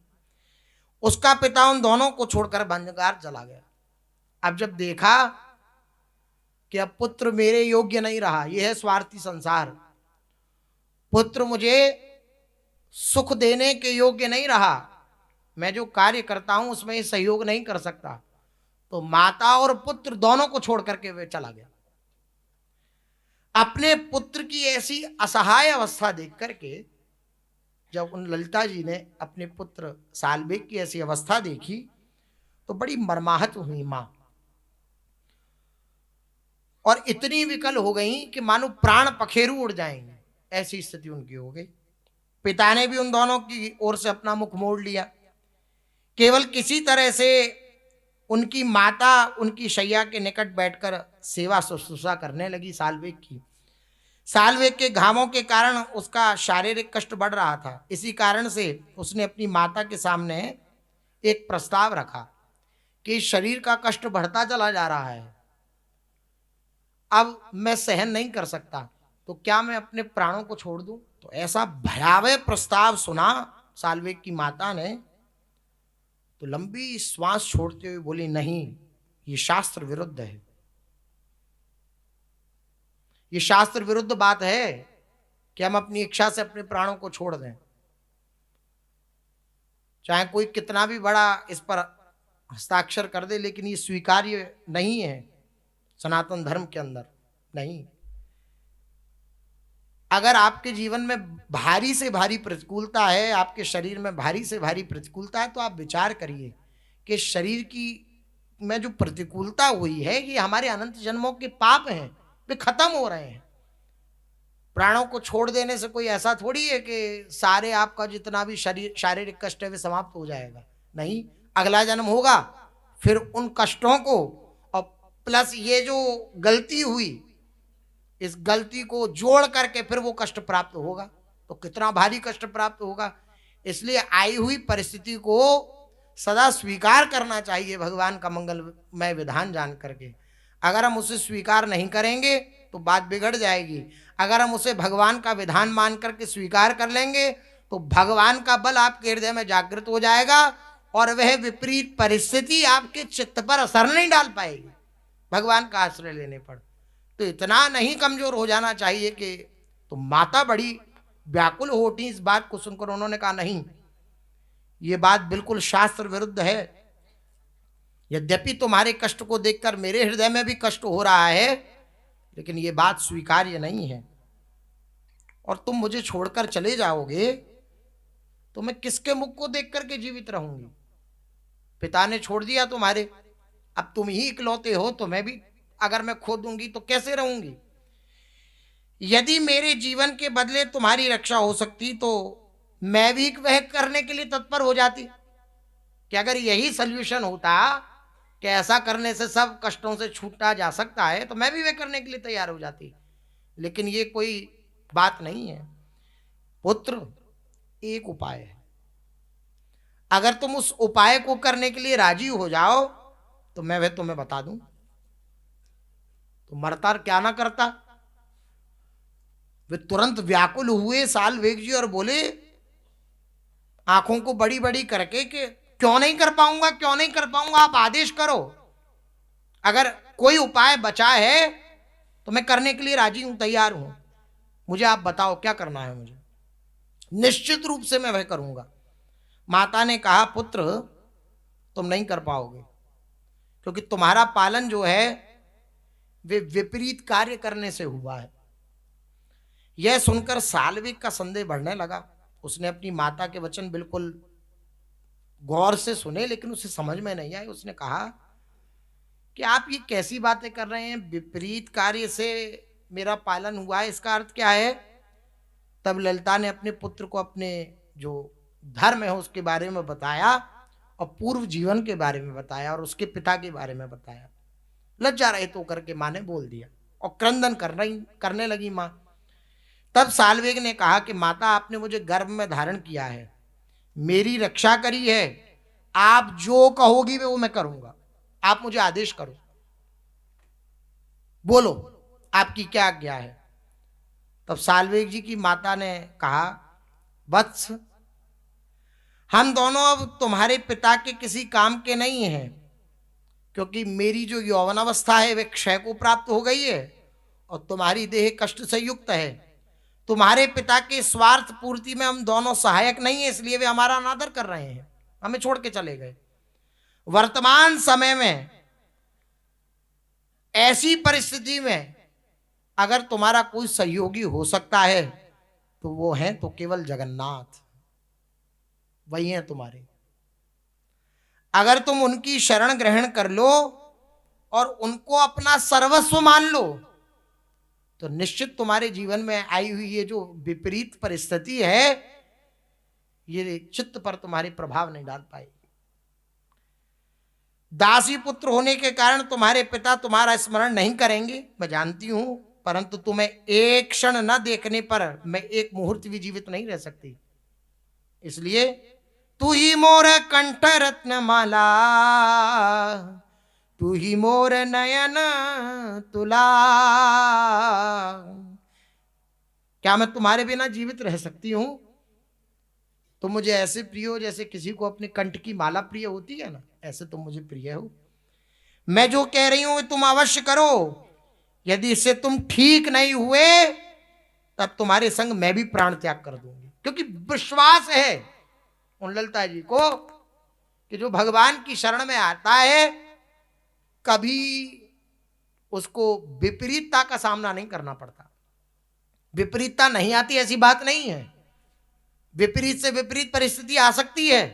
उसका पिता उन दोनों को छोड़कर बंजगार चला गया। अब जब देखा कि अब पुत्र मेरे योग्य नहीं रहा, यह है स्वार्थी संसार, पुत्र मुझे सुख देने के योग्य नहीं रहा, मैं जो कार्य करता हूं उसमें ये सहयोग नहीं कर सकता, तो माता और पुत्र दोनों को छोड़ करके वे चला गया। अपने पुत्र की ऐसी असहाय अवस्था देख करके जब उन ललिता जी ने अपने पुत्र साल्वेग की ऐसी अवस्था देखी तो बड़ी मर्माहत हुई मां, और इतनी विकल हो गई कि मानो प्राण पखेरु उड़ जाएंगे, ऐसी स्थिति उनकी हो गई। पिता ने भी उन दोनों की ओर से अपना मुख मोड़ लिया। केवल किसी तरह से उनकी माता उनकी शैया के निकट बैठकर सेवा शुश्रूषा करने लगी साल्वेग की। साल्वेग के घावों के कारण उसका शारीरिक कष्ट बढ़ रहा था। इसी कारण से उसने अपनी माता के सामने एक प्रस्ताव रखा कि शरीर का कष्ट बढ़ता चला जा रहा है, अब मैं सहन नहीं कर सकता, तो क्या मैं अपने प्राणों को छोड़ दूं? तो ऐसा भयावह प्रस्ताव सुना साल्वेग की माता ने तो लंबी श्वास छोड़ते हुए बोली, नहीं, ये शास्त्र विरुद्ध है, ये शास्त्र विरुद्ध बात है कि हम अपनी इच्छा से अपने प्राणों को छोड़ दें। चाहे कोई कितना भी बड़ा इस पर हस्ताक्षर कर दे, लेकिन ये स्वीकार्य नहीं है सनातन धर्म के अंदर। नहीं, अगर आपके जीवन में भारी से भारी प्रतिकूलता है, आपके शरीर में भारी से भारी प्रतिकूलता है, तो आप विचार करिए कि शरीर की में जो प्रतिकूलता हुई है ये हमारे अनंत जन्मों के पाप हैं, वे खत्म हो रहे हैं। प्राणों को छोड़ देने से कोई ऐसा थोड़ी है कि सारे आपका जितना भी शारीरिक कष्ट है वे समाप्त हो जाएगा। नहीं, अगला जन्म होगा, फिर उन कष्टों को और प्लस ये जो गलती हुई इस गलती को जोड़ करके फिर वो कष्ट प्राप्त होगा, तो कितना भारी कष्ट प्राप्त होगा। इसलिए आई हुई परिस्थिति को सदा स्वीकार करना चाहिए भगवान का मंगलमय विधान जान करके। अगर हम उसे स्वीकार नहीं करेंगे तो बात बिगड़ जाएगी। अगर हम उसे भगवान का विधान मान करके स्वीकार कर लेंगे तो भगवान का बल आपके हृदय में जागृत हो जाएगा और वह विपरीत परिस्थिति आपके चित्त पर असर नहीं डाल पाएगी भगवान का आश्रय लेने पर। तो इतना नहीं कमजोर हो जाना चाहिए कि तो माता बड़ी व्याकुल हो उठी इस बात को सुनकर। उन्होंने कहा, नहीं, ये बात बिल्कुल शास्त्र विरुद्ध है। यद्यपि तुम्हारे कष्ट को देखकर मेरे हृदय में भी कष्ट हो रहा है, लेकिन ये बात स्वीकार्य नहीं है, और तुम मुझे छोड़कर चले जाओगे तो मैं किसके मुख को देख करके जीवित रहूंगी? पिता ने छोड़ दिया तुम्हारे, अब तुम ही इकलौते हो, तो मैं भी अगर मैं खो दूंगी तो कैसे रहूंगी? यदि मेरे जीवन के बदले तुम्हारी रक्षा हो सकती तो मैं भी वह करने के लिए तत्पर हो जाती। कि अगर यही सल्यूशन होता कि ऐसा करने से सब कष्टों से छूटा जा सकता है, तो मैं भी वह करने के लिए तैयार हो जाती। लेकिन ये कोई बात नहीं है पुत्र, एक उपाय है। अगर तुम उस उपाय को करने के लिए राजी हो जाओ तो मैं वह तुम्हें बता दूं। तो मरता क्या ना करता। वे तुरंत व्याकुल हुए साल्वेग जी और बोले आंखों को बड़ी बड़ी करके कि क्यों नहीं कर पाऊंगा, क्यों नहीं कर पाऊंगा, आप आदेश करो। अगर कोई उपाय बचा है तो मैं करने के लिए राजी हूं, तैयार हूं, मुझे आप बताओ क्या करना है। मुझे निश्चित रूप से मैं वह करूंगा। माता ने कहा, पुत्र तुम नहीं कर पाओगे, क्योंकि तुम्हारा पालन जो है वे विपरीत कार्य करने से हुआ है। यह सुनकर साल्वेग का संदेह बढ़ने लगा। उसने अपनी माता के वचन बिल्कुल गौर से सुने, लेकिन उसे समझ में नहीं आए। उसने कहा कि आप ये कैसी बातें कर रहे हैं, विपरीत कार्य से मेरा पालन हुआ है, इसका अर्थ क्या है? तब ललिता ने अपने पुत्र को अपने जो धर्म है उसके बारे में बताया और पूर्व जीवन के बारे में बताया और उसके पिता के बारे में बताया। लज्जा रहित होकर के माँ ने बोल दिया और क्रंदन करने लगी माँ। तब साल्वेग ने कहा कि माता, आपने मुझे गर्भ में धारण किया है, मेरी रक्षा करी है, आप जो कहोगी वो मैं करूंगा, आप मुझे आदेश करो, बोलो आपकी क्या आज्ञा है। तब साल्वेग जी की माता ने कहा, वत्स, हम दोनों अब तुम्हारे पिता के किसी काम के नहीं हैं, क्योंकि मेरी जो यौवन अवस्था है वे क्षय को प्राप्त हो गई है और तुम्हारी देह कष्ट से युक्त है। तुम्हारे पिता के स्वार्थ पूर्ति में हम दोनों सहायक नहीं है, इसलिए वे हमारा अनादर कर रहे हैं, हमें छोड़ के चले गए। वर्तमान समय में ऐसी परिस्थिति में अगर तुम्हारा कोई सहयोगी हो सकता है तो वो है तो केवल जगन्नाथ, वही हैं तुम्हारे। अगर तुम उनकी शरण ग्रहण कर लो और उनको अपना सर्वस्व मान लो तो निश्चित तुम्हारे जीवन में आई हुई ये जो विपरीत परिस्थिति है ये चित्त पर तुम्हारे प्रभाव नहीं डाल पाएगी। दासी पुत्र होने के कारण तुम्हारे पिता तुम्हारा स्मरण नहीं करेंगे, मैं जानती हूं, परंतु तुम्हें एक क्षण न देखने पर मैं एक मुहूर्त भी जीवित नहीं रह सकती। इसलिए तू ही मोर कंठ रत्न माला, तू ही मोर नयन तुला। क्या मैं तुम्हारे बिना जीवित रह सकती हूं? तुम मुझे ऐसे प्रिय हो जैसे किसी को अपने कंठ की माला प्रिय होती है ना, ऐसे तुम मुझे प्रिय हो। मैं जो कह रही हूं तुम अवश्य करो, यदि इससे तुम ठीक नहीं हुए तब तुम्हारे संग मैं भी प्राण त्याग कर दूंगी। क्योंकि विश्वास है उन ललिता जी को कि जो भगवान की शरण में आता है कभी उसको विपरीतता का सामना नहीं करना पड़ता। विपरीतता नहीं आती ऐसी बात नहीं है, विपरीत से विपरीत परिस्थिति आ सकती है,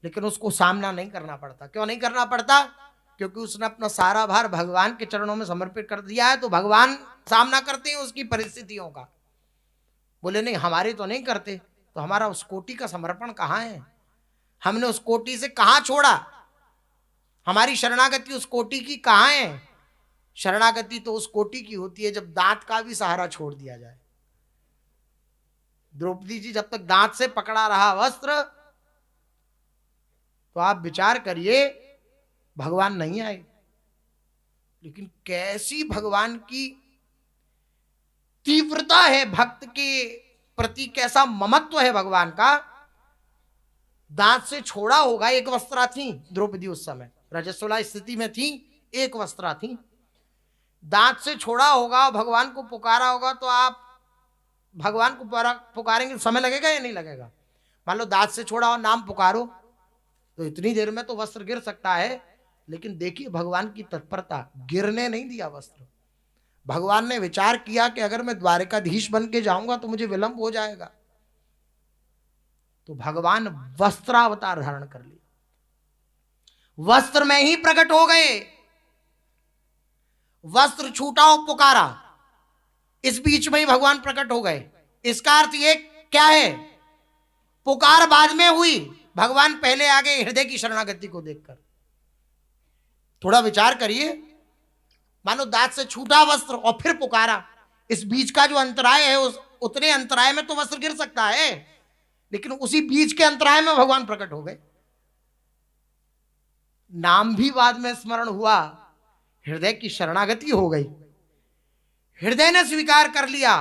लेकिन उसको सामना नहीं करना पड़ता। क्यों नहीं करना पड़ता? क्योंकि उसने अपना सारा भार भगवान के चरणों में समर्पित कर दिया है, तो भगवान सामना करते हैं उसकी परिस्थितियों का। बोले नहीं हमारे तो नहीं करते, तो हमारा उस कोटि का समर्पण कहाँ है? हमने उस कोटि से कहाँ छोड़ा? हमारी शरणागति उस कोटि की कहाँ है? शरणागति तो उस कोटि की होती है जब दांत का भी सहारा छोड़ दिया जाए। द्रौपदी जी जब तक दांत से पकड़ा रहा वस्त्र, तो आप विचार करिए भगवान नहीं आए। लेकिन कैसी भगवान की तीव्रता है, भक्त के प्रति कैसा ममत्व है भगवान का। दांत से छोड़ा होगा, एक वस्त्रा थी द्रौपदी उस समय, रजस्वला स्थिति में थी, एक वस्त्रा थी। दांत से छोड़ा होगा, भगवान को पुकारा होगा, तो आप भगवान को पुकारेंगे समय लगेगा या नहीं लगेगा? मान लो दांत से छोड़ा हो, नाम पुकारो, तो इतनी देर में तो वस्त्र गिर सकता है। लेकिन देखिए भगवान की तत्परता, गिरने नहीं दिया वस्त्र। भगवान ने विचार किया कि अगर मैं द्वारकाधीश बन के जाऊंगा तो मुझे विलंब हो जाएगा, तो भगवान वस्त्रावतार धारण कर लिया, वस्त्र में ही प्रकट हो गए। वस्त्र छूटा और पुकारा, इस बीच में ही भगवान प्रकट हो गए। इसका अर्थ ये क्या है? पुकार बाद में हुई, भगवान पहले आ गए हृदय की शरणागति को देखकर। थोड़ा विचार करिए, मानो दांत से छूटा वस्त्र और फिर पुकारा, इस बीच का जो अंतराय है उस उतने अंतराय में तो वस्त्र गिर सकता है, लेकिन उसी बीच के अंतराय में भगवान प्रकट हो गए। नाम भी बाद में स्मरण हुआ, हृदय की शरणागति हो गई, हृदय ने स्वीकार कर लिया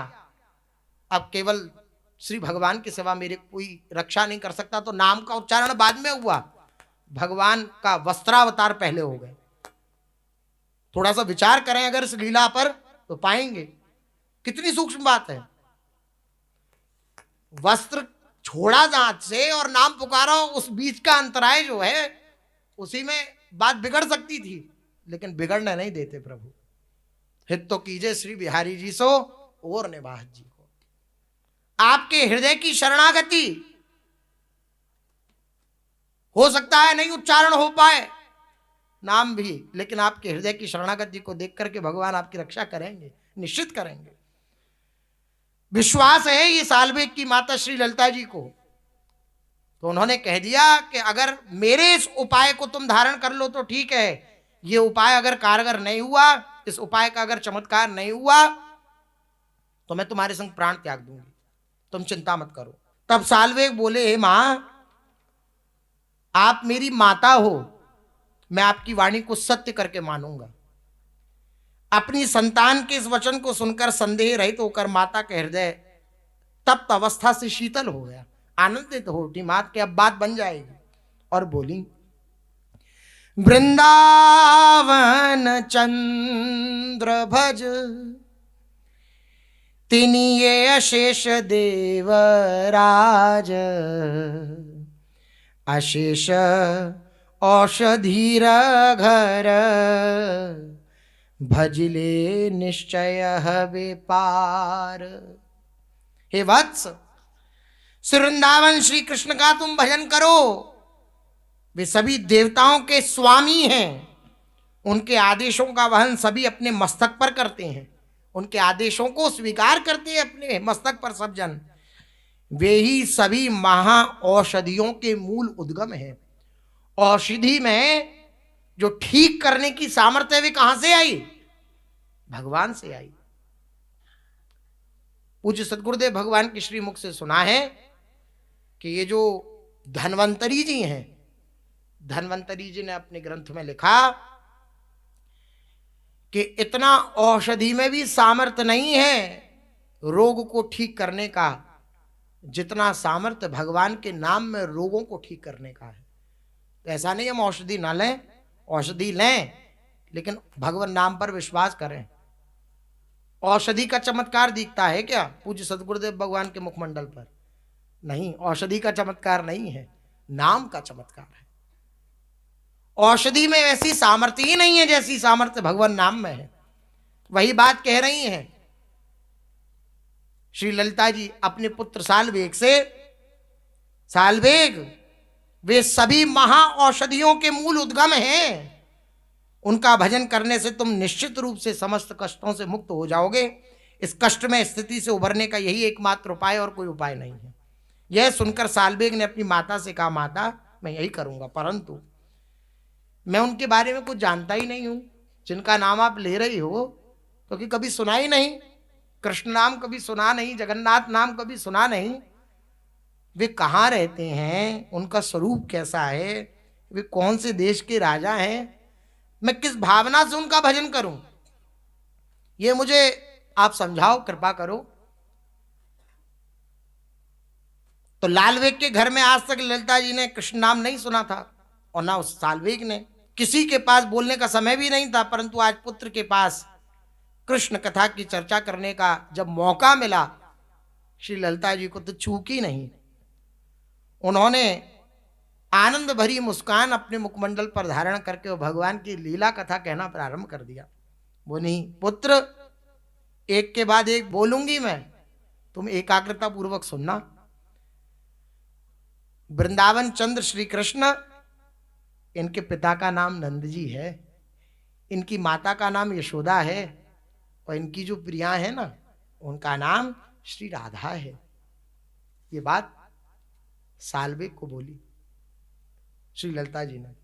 अब केवल श्री भगवान के सिवा मेरे कोई रक्षा नहीं कर सकता। तो नाम का उच्चारण बाद में हुआ, भगवान का वस्त्रावतार पहले हो गए। थोड़ा सा विचार करें अगर इस लीला पर तो पाएंगे कितनी सूक्ष्म बात है। वस्त्र छोड़ा दांत से और नाम पुकारा, उस बीच का अंतराय जो है उसी में बात बिगड़ सकती थी, लेकिन बिगड़ने नहीं देते प्रभु। हित तो कीजिए श्री बिहारी जी सो और निवास जी को। आपके हृदय की शरणागति हो सकता है नहीं उच्चारण हो पाए नाम भी, लेकिन आपके हृदय की शरणागति को देख करके भगवान आपकी रक्षा करेंगे, निश्चित करेंगे। विश्वास है ये साल्वेग की माता श्री ललिता जी को। तो उन्होंने कह दिया कि अगर मेरे इस उपाय को तुम धारण कर लो तो ठीक है, ये उपाय अगर कारगर नहीं हुआ, इस उपाय का अगर चमत्कार नहीं हुआ, तो मैं तुम्हारे संग प्राण त्याग दूंगी, तुम चिंता मत करो। तब साल्वेग बोले, हे मां, आप मेरी माता हो, मैं आपकी वाणी को सत्य करके मानूंगा। अपनी संतान के इस वचन को सुनकर संदेह रहित होकर माता के हृदय तप्त अवस्था से शीतल हो गया, आनंदित हो उठी। मात के अब बात बन जाएगी और बोली, वृंदावन चंद्र भज तिनि ये अशेष देवराज, अशेष औषधीर घर, भजले निश्चय हवे पार। हे वत्स, श्री वृंदावन श्री कृष्ण का तुम भजन करो। वे सभी देवताओं के स्वामी हैं, उनके आदेशों का वहन सभी अपने मस्तक पर करते हैं, उनके आदेशों को स्वीकार करते हैं अपने मस्तक पर सब जन। वे ही सभी महा औषधियों के मूल उद्गम हैं। औषधि में जो ठीक करने की सामर्थ्य है वे कहां से आई? भगवान से आई। पूज्य सदगुरुदेव भगवान के श्री मुख से सुना है कि ये जो धन्वंतरी जी हैं, धन्वंतरी जी ने अपने ग्रंथ में लिखा कि इतना औषधि में भी सामर्थ्य नहीं है रोग को ठीक करने का, जितना सामर्थ्य भगवान के नाम में रोगों को ठीक करने का है। तो ऐसा नहीं हम औषधि ना लें, औषधि लें लेकिन भगवान नाम पर विश्वास करें। औषधि का चमत्कार दिखता है क्या पूज्य सदगुरुदेव भगवान के मुखमंडल पर? नहीं, औषधि का चमत्कार नहीं है, नाम का चमत्कार है। औषधि में ऐसी सामर्थ्य ही नहीं है जैसी सामर्थ्य भगवान नाम में है। वही बात कह रही हैं श्री ललिता जी अपने पुत्र सालवेग से। सालवेग, वे सभी महा औषधियों के मूल उद्गम हैं, उनका भजन करने से तुम निश्चित रूप से समस्त कष्टों से मुक्त हो जाओगे। इस कष्ट में स्थिति से उभरने का यही एकमात्र उपाय, और कोई उपाय नहीं है। यह सुनकर सालवेग ने अपनी माता से कहा, माता मैं यही करूंगा, परंतु मैं उनके बारे में कुछ जानता ही नहीं हूं जिनका नाम आप ले रही हो, क्योंकि कभी सुना ही नहीं, कृष्ण नाम कभी सुना नहीं, जगन्नाथ नाम कभी सुना नहीं। वे कहाँ रहते हैं, उनका स्वरूप कैसा है, वे कौन से देश के राजा हैं, मैं किस भावना से उनका भजन करूं, ये मुझे आप समझाओ, कृपा करो। तो लालवेग के घर में आज तक ललिता जी ने कृष्ण नाम नहीं सुना था, और ना उस सालवेग ने। किसी के पास बोलने का समय भी नहीं था, परंतु आज पुत्र के पास कृष्ण कथा की चर्चा करने का जब मौका मिला, श्री ललिता जी को तो चूकी नहीं। उन्होंने आनंद भरी मुस्कान अपने मुखमंडल पर धारण करके वो भगवान की लीला कथा कहना प्रारंभ कर दिया। वो नहीं पुत्र, एक के बाद एक बोलूंगी मैं, तुम एकाग्रता पूर्वक सुनना। वृंदावन चंद्र श्री कृष्ण, इनके पिता का नाम नंद जी है, इनकी माता का नाम यशोदा है, और इनकी जो प्रिया है ना, उनका नाम श्री राधा है। ये बात सालवेग को बोली श्री ललिता जी ने।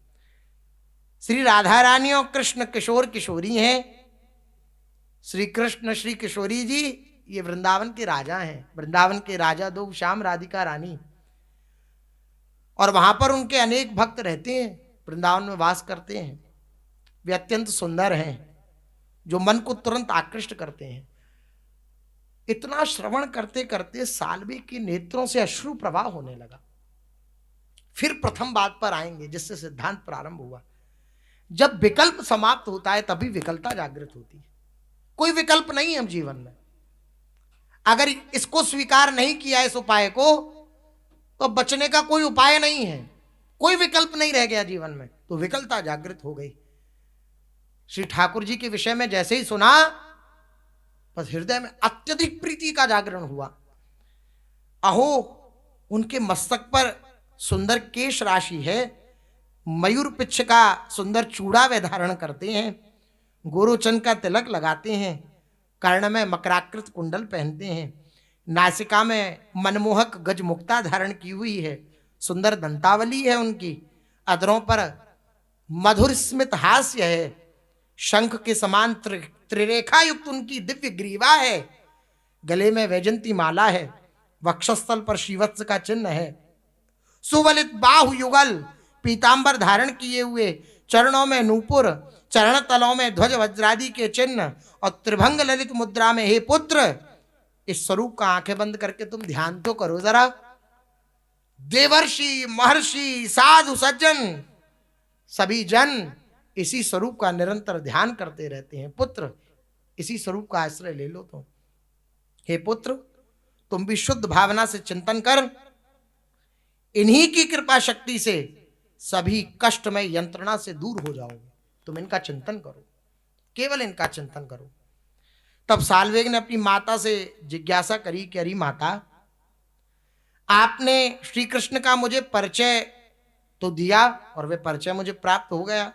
श्री राधा रानी और कृष्ण किशोर किशोरी हैं। श्री कृष्ण श्री किशोरी जी ये वृंदावन के राजा हैं। वृंदावन के राजा दो श्याम राधिका रानी, और वहां पर उनके अनेक भक्त रहते हैं, वृंदावन में वास करते हैं। वे अत्यंत सुंदर हैं, जो मन को तुरंत आकृष्ट करते हैं। इतना श्रवण करते करते सालवेग के नेत्रों से अश्रु प्रवाह होने लगा। फिर प्रथम बात पर आएंगे जिससे सिद्धांत प्रारंभ हुआ। जब विकल्प समाप्त होता है तभी विकलता जागृत होती है। कोई विकल्प नहीं है हम जीवन में, अगर इसको स्वीकार नहीं किया इस उपाय को, तो बचने का कोई उपाय नहीं है, कोई विकल्प नहीं रह गया जीवन में, तो विकलता जागृत हो गई। श्री ठाकुर जी के विषय में जैसे ही सुना, बस हृदय में अत्यधिक प्रीति का जागरण हुआ। अहो, उनके मस्तक पर सुंदर केश राशि है, मयूर पिच्छ का सुंदर चूड़ा वे धारण करते हैं, गोरोचन का तिलक लगाते हैं, कर्ण में मकराकृत कुंडल पहनते हैं, नासिका में मनमोहक गजमुक्ता धारण की हुई है, सुंदर दंतावली है उनकी, अधरों पर मधुर स्मित हास्य है, शंख के समान त्रिरेखा युक्त उनकी दिव्य ग्रीवा है, गले में वैजंती माला है, वक्षस्थल पर श्रीवत्स का चिन्ह है, सुवलित बाहु युगल, पीतांबर धारण किए हुए, चरणों में नूपुर, चरण तलों में ध्वज वज्रादि के चिन्ह और त्रिभंग ललित मुद्रा में, हे पुत्र इस स्वरूप का आंखें बंद करके तुम ध्यान तो करो जरा। देवर्षि, महर्षि, साधु सज्जन सभी जन इसी स्वरूप का निरंतर ध्यान करते रहते हैं। पुत्र इसी स्वरूप का आश्रय ले लो तुम। हे पुत्र तुम भी शुद्ध भावना से चिंतन कर, इन्हीं की कृपा शक्ति से सभी कष्टमय यंत्रणा से दूर हो जाओगे। तुम इनका चिंतन करो, केवल इनका चिंतन करो। तब साल्वेग ने अपनी माता से जिज्ञासा करी कि अरे माता, आपने श्री कृष्ण का मुझे परिचय तो दिया और वे परिचय मुझे प्राप्त हो गया,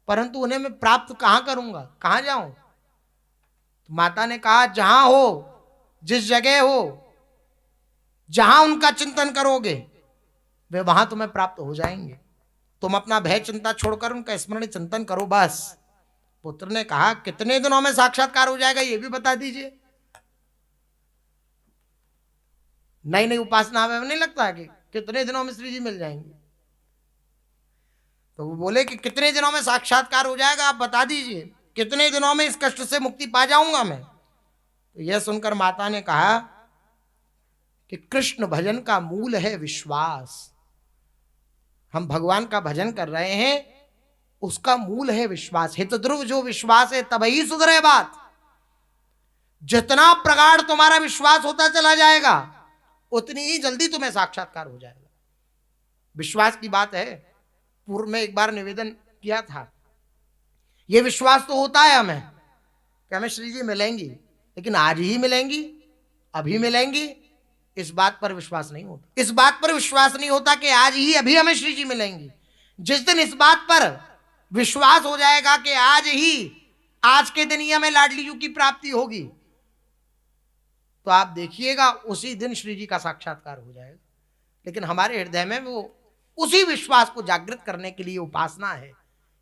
परंतु उन्हें मैं प्राप्त कहां करूंगा, कहां जाऊं? तो माता ने कहा जहां हो, जिस जगह हो, जहां उनका चिंतन करोगे वे वहां तुम्हें प्राप्त हो जाएंगे। तुम अपना भय चिंता छोड़कर उनका स्मरण चिंतन करो बस। पुत्र ने कहा कितने दिनों में साक्षात्कार हो जाएगा ये भी बता दीजिए। नई नई उपासना में नहीं लगता कि कितने दिनों में श्री जी मिल जाएंगे। तो वो बोले कि कितने दिनों में साक्षात्कार हो जाएगा, आप बता दीजिए, कितने दिनों में इस कष्ट से मुक्ति पा जाऊंगा मैं। तो यह सुनकर माता ने कहा कि कृष्ण भजन का मूल है विश्वास। हम भगवान का भजन कर रहे हैं, उसका मूल है विश्वास। हित ध्रुव जो विश्वास है तब ही सुधरे बात। जितना प्रगाढ़ तुम्हारा विश्वास होता चला जाएगा उतनी ही जल्दी तुम्हें साक्षात्कार हो जाएगा। विश्वास की बात है, पूर्व में एक बार निवेदन किया था। यह विश्वास तो होता है हमें कि हमें श्री जी मिलेंगी, लेकिन आज ही मिलेंगी, अभी मिलेंगी, इस बात पर विश्वास नहीं होता। इस बात पर विश्वास नहीं होता कि आज ही अभी हमें श्री जी मिलेंगी। जिस दिन इस बात पर विश्वास हो जाएगा कि आज ही, आज के दिन ही हमें लाडली जी की प्राप्ति होगी, तो आप देखिएगा उसी दिन श्री जी का साक्षात्कार हो जाएगा। लेकिन हमारे हृदय में वो उसी विश्वास को जागृत करने के लिए उपासना है,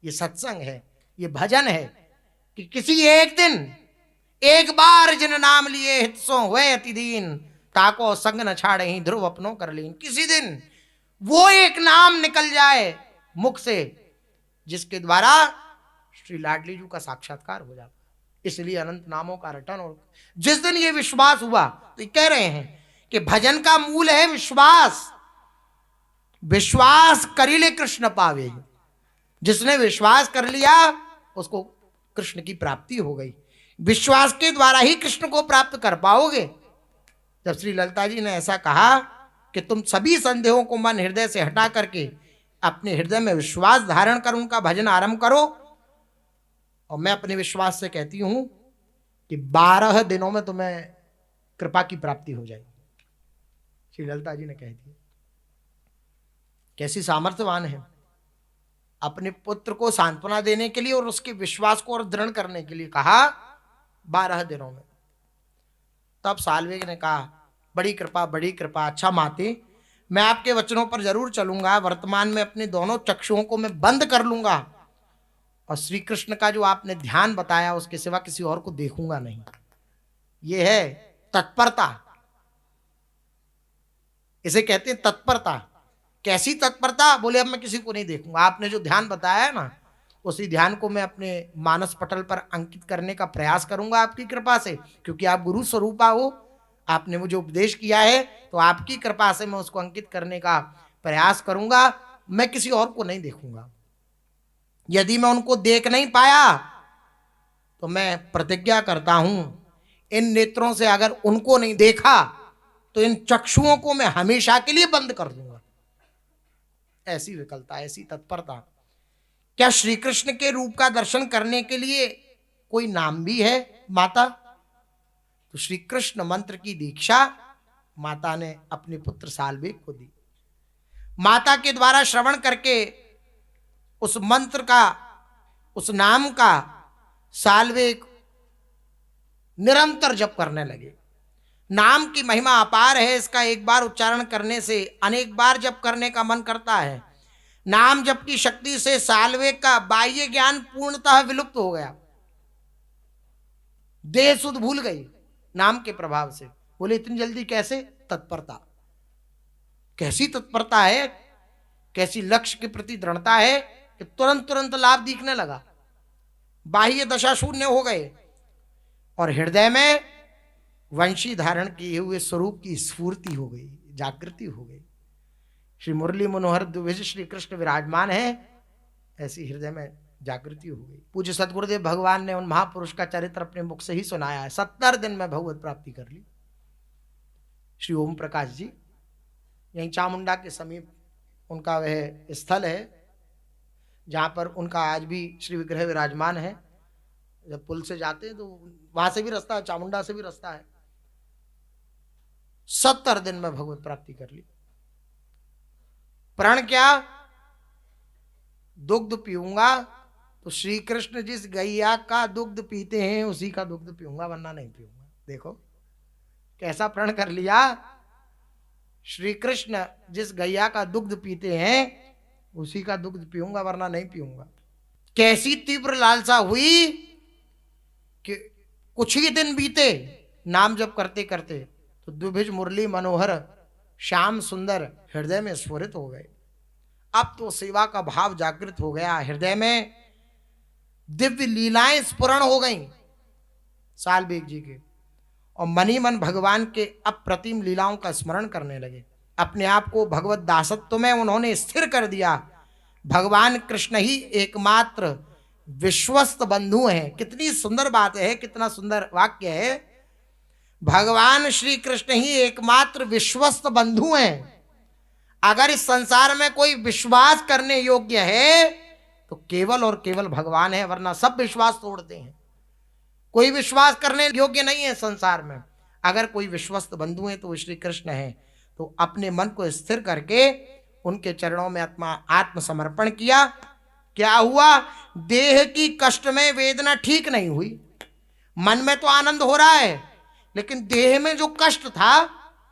ये सत्संग है, ये भजन है कि किसी एक दिन, एक बार जिन नाम लिए हित सो हुए अति दीन, ताको संग न छाड़े ही ध्रुव अपनों कर लीन। किसी दिन वो एक नाम निकल जाए मुख से जिसके द्वारा श्री लाडली जी का साक्षात्कार हो जाता। इसलिए अनंत नामों का रटन। और जिस दिन ये विश्वास हुआ तो ये कह रहे हैं कि भजन का मूल है विश्वास। विश्वास करी ले कृष्ण पावे। जिसने विश्वास कर लिया उसको कृष्ण की प्राप्ति हो गई। विश्वास के द्वारा ही कृष्ण को प्राप्त कर पाओगे। जब श्री ललिता जी ने ऐसा कहा कि तुम सभी संदेहों को मन हृदय से हटा करके अपने हृदय में विश्वास धारण कर उनका भजन आरंभ करो, और मैं अपने विश्वास से कहती हूं कि 12 दिनों में तुम्हें कृपा की प्राप्ति हो जाएगी। श्री ललिता जी ने कह दिया। कैसी सामर्थ्यवान है। अपने पुत्र को सांत्वना देने के लिए और उसके विश्वास को और दृढ़ करने के लिए कहा 12 दिनों में। तब साल्वेग ने कहा बड़ी कृपा, बड़ी कृपा। अच्छा माते, मैं आपके वचनों पर जरूर चलूंगा। वर्तमान में अपने दोनों चक्षुओं को मैं बंद कर लूंगा और श्री कृष्ण का जो आपने ध्यान बताया उसके सिवा किसी और को देखूंगा नहीं। यह है तत्परता, इसे कहते हैं तत्परता। कैसी तत्परता? बोले अब मैं किसी को नहीं देखूंगा। आपने जो ध्यान बताया है ना, उसी ध्यान को मैं अपने मानस पटल पर अंकित करने का प्रयास करूंगा आपकी कृपा से, क्योंकि आप गुरु स्वरूपा हो। आपने मुझे उपदेश किया है तो आपकी कृपा से मैं उसको अंकित करने का प्रयास करूंगा। मैं किसी और को नहीं देखूंगा। यदि मैं उनको देख नहीं पाया तो मैं प्रतिज्ञा करता हूं, इन नेत्रों से अगर उनको नहीं देखा तो इन चक्षुओं को मैं हमेशा के लिए बंद कर दूंगा। ऐसी विकलता, ऐसी तत्परता। क्या श्री कृष्ण के रूप का दर्शन करने के लिए कोई नाम भी है माता? तो श्री कृष्ण मंत्र की दीक्षा माता ने अपने पुत्र साल्वेग को दी। माता के द्वारा श्रवण करके उस मंत्र का, उस नाम का साल्वेग निरंतर जप करने लगे। नाम की महिमा अपार है। इसका एक बार उच्चारण करने से अनेक बार जप करने का मन करता है। नाम जप की शक्ति से साल्वेग का बाह्य ज्ञान पूर्णतः विलुप्त हो गया। देह सुध भूल गई नाम के प्रभाव से। बोले इतनी जल्दी कैसे? तत्परता। कैसी तत्परता है कैसी लक्ष्य के प्रति दृढ़ता है कि तुरंत तुरंत लाभ दिखने लगा, बाह्य दशा शून्य हो गए और हृदय में वंशी धारण किए हुए स्वरूप की स्फूर्ति हो गई, जागृति हो गई। श्री मुरली मनोहर द्विज श्री कृष्ण विराजमान है, ऐसी हृदय में जागृति हो गई। पूज्य सदगुरुदेव भगवान ने उन महापुरुष का चरित्र अपने मुख से ही सुनाया है। 70 दिन में भगवत प्राप्ति कर ली। श्री ओम प्रकाश जी यहीं चामुंडा के समीप उनका वह स्थल है जहां पर उनका आज भी श्री विग्रह विराजमान है। जब पुल से जाते हैं तो वहां से भी रास्ता है, चामुंडा से भी रास्ता है। 70 दिन में भगवत प्राप्ति कर ली। प्रण क्या? दुग्ध पीऊंगा तो श्री कृष्ण जिस गैया का दुग्ध पीते हैं उसी का दुग्ध पीऊंगा, वरना नहीं पीऊंगा। देखो कैसा प्रण कर लिया। श्री कृष्ण जिस गैया का दुग्ध पीते हैं उसी का दुग्ध पीऊंगा, वरना नहीं पीऊंगा। कैसी तीव्र लालसा हुई कि कुछ ही दिन बीते नाम जप करते करते तो द्विभुज मुरली मनोहर श्याम सुंदर हृदय में स्फुरित हो गए। अब तो सेवा का भाव जागृत हो गया, हृदय में दिव्य लीलाएं स्फुरण हो गईं साल बेग जी के, और मनी मन भगवान के अप्रतिम लीलाओं का स्मरण करने लगे। अपने आप को भगवत दासत्व में उन्होंने स्थिर कर दिया। भगवान कृष्ण ही एकमात्र विश्वस्त बंधु हैं। कितनी सुंदर बात है, कितना सुंदर वाक्य है। भगवान श्री कृष्ण ही एकमात्र विश्वस्त बंधु हैं। अगर इस संसार में कोई विश्वास करने योग्य है तो केवल और केवल भगवान है, वरना सब विश्वास तोड़ते हैं। कोई विश्वास करने योग्य नहीं है संसार में। अगर कोई विश्वस्त बंधु है तो वो श्री कृष्ण है। तो अपने मन को स्थिर करके उनके चरणों में आत्मसमर्पण किया। क्या हुआ? देह की कष्ट में वेदना ठीक नहीं हुई, मन में तो आनंद हो रहा है, लेकिन देह में जो कष्ट था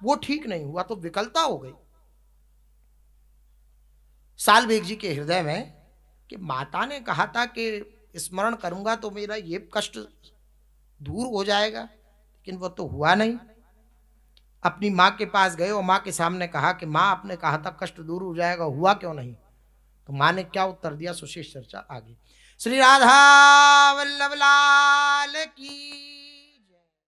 वो ठीक नहीं हुआ, तो विकलता हो गई साल बेग जी के हृदय में कि माता ने कहा था कि स्मरण करूंगा तो मेरा ये कष्ट दूर हो जाएगा, लेकिन वो तो हुआ नहीं। अपनी माँ के पास गए और माँ के सामने कहा कि माँ आपने कहा था कष्ट दूर हो जाएगा, हुआ क्यों नहीं? तो माँ ने क्या उत्तर दिया, सुशेष चर्चा आगे। श्री राधा वल्लभ लाल की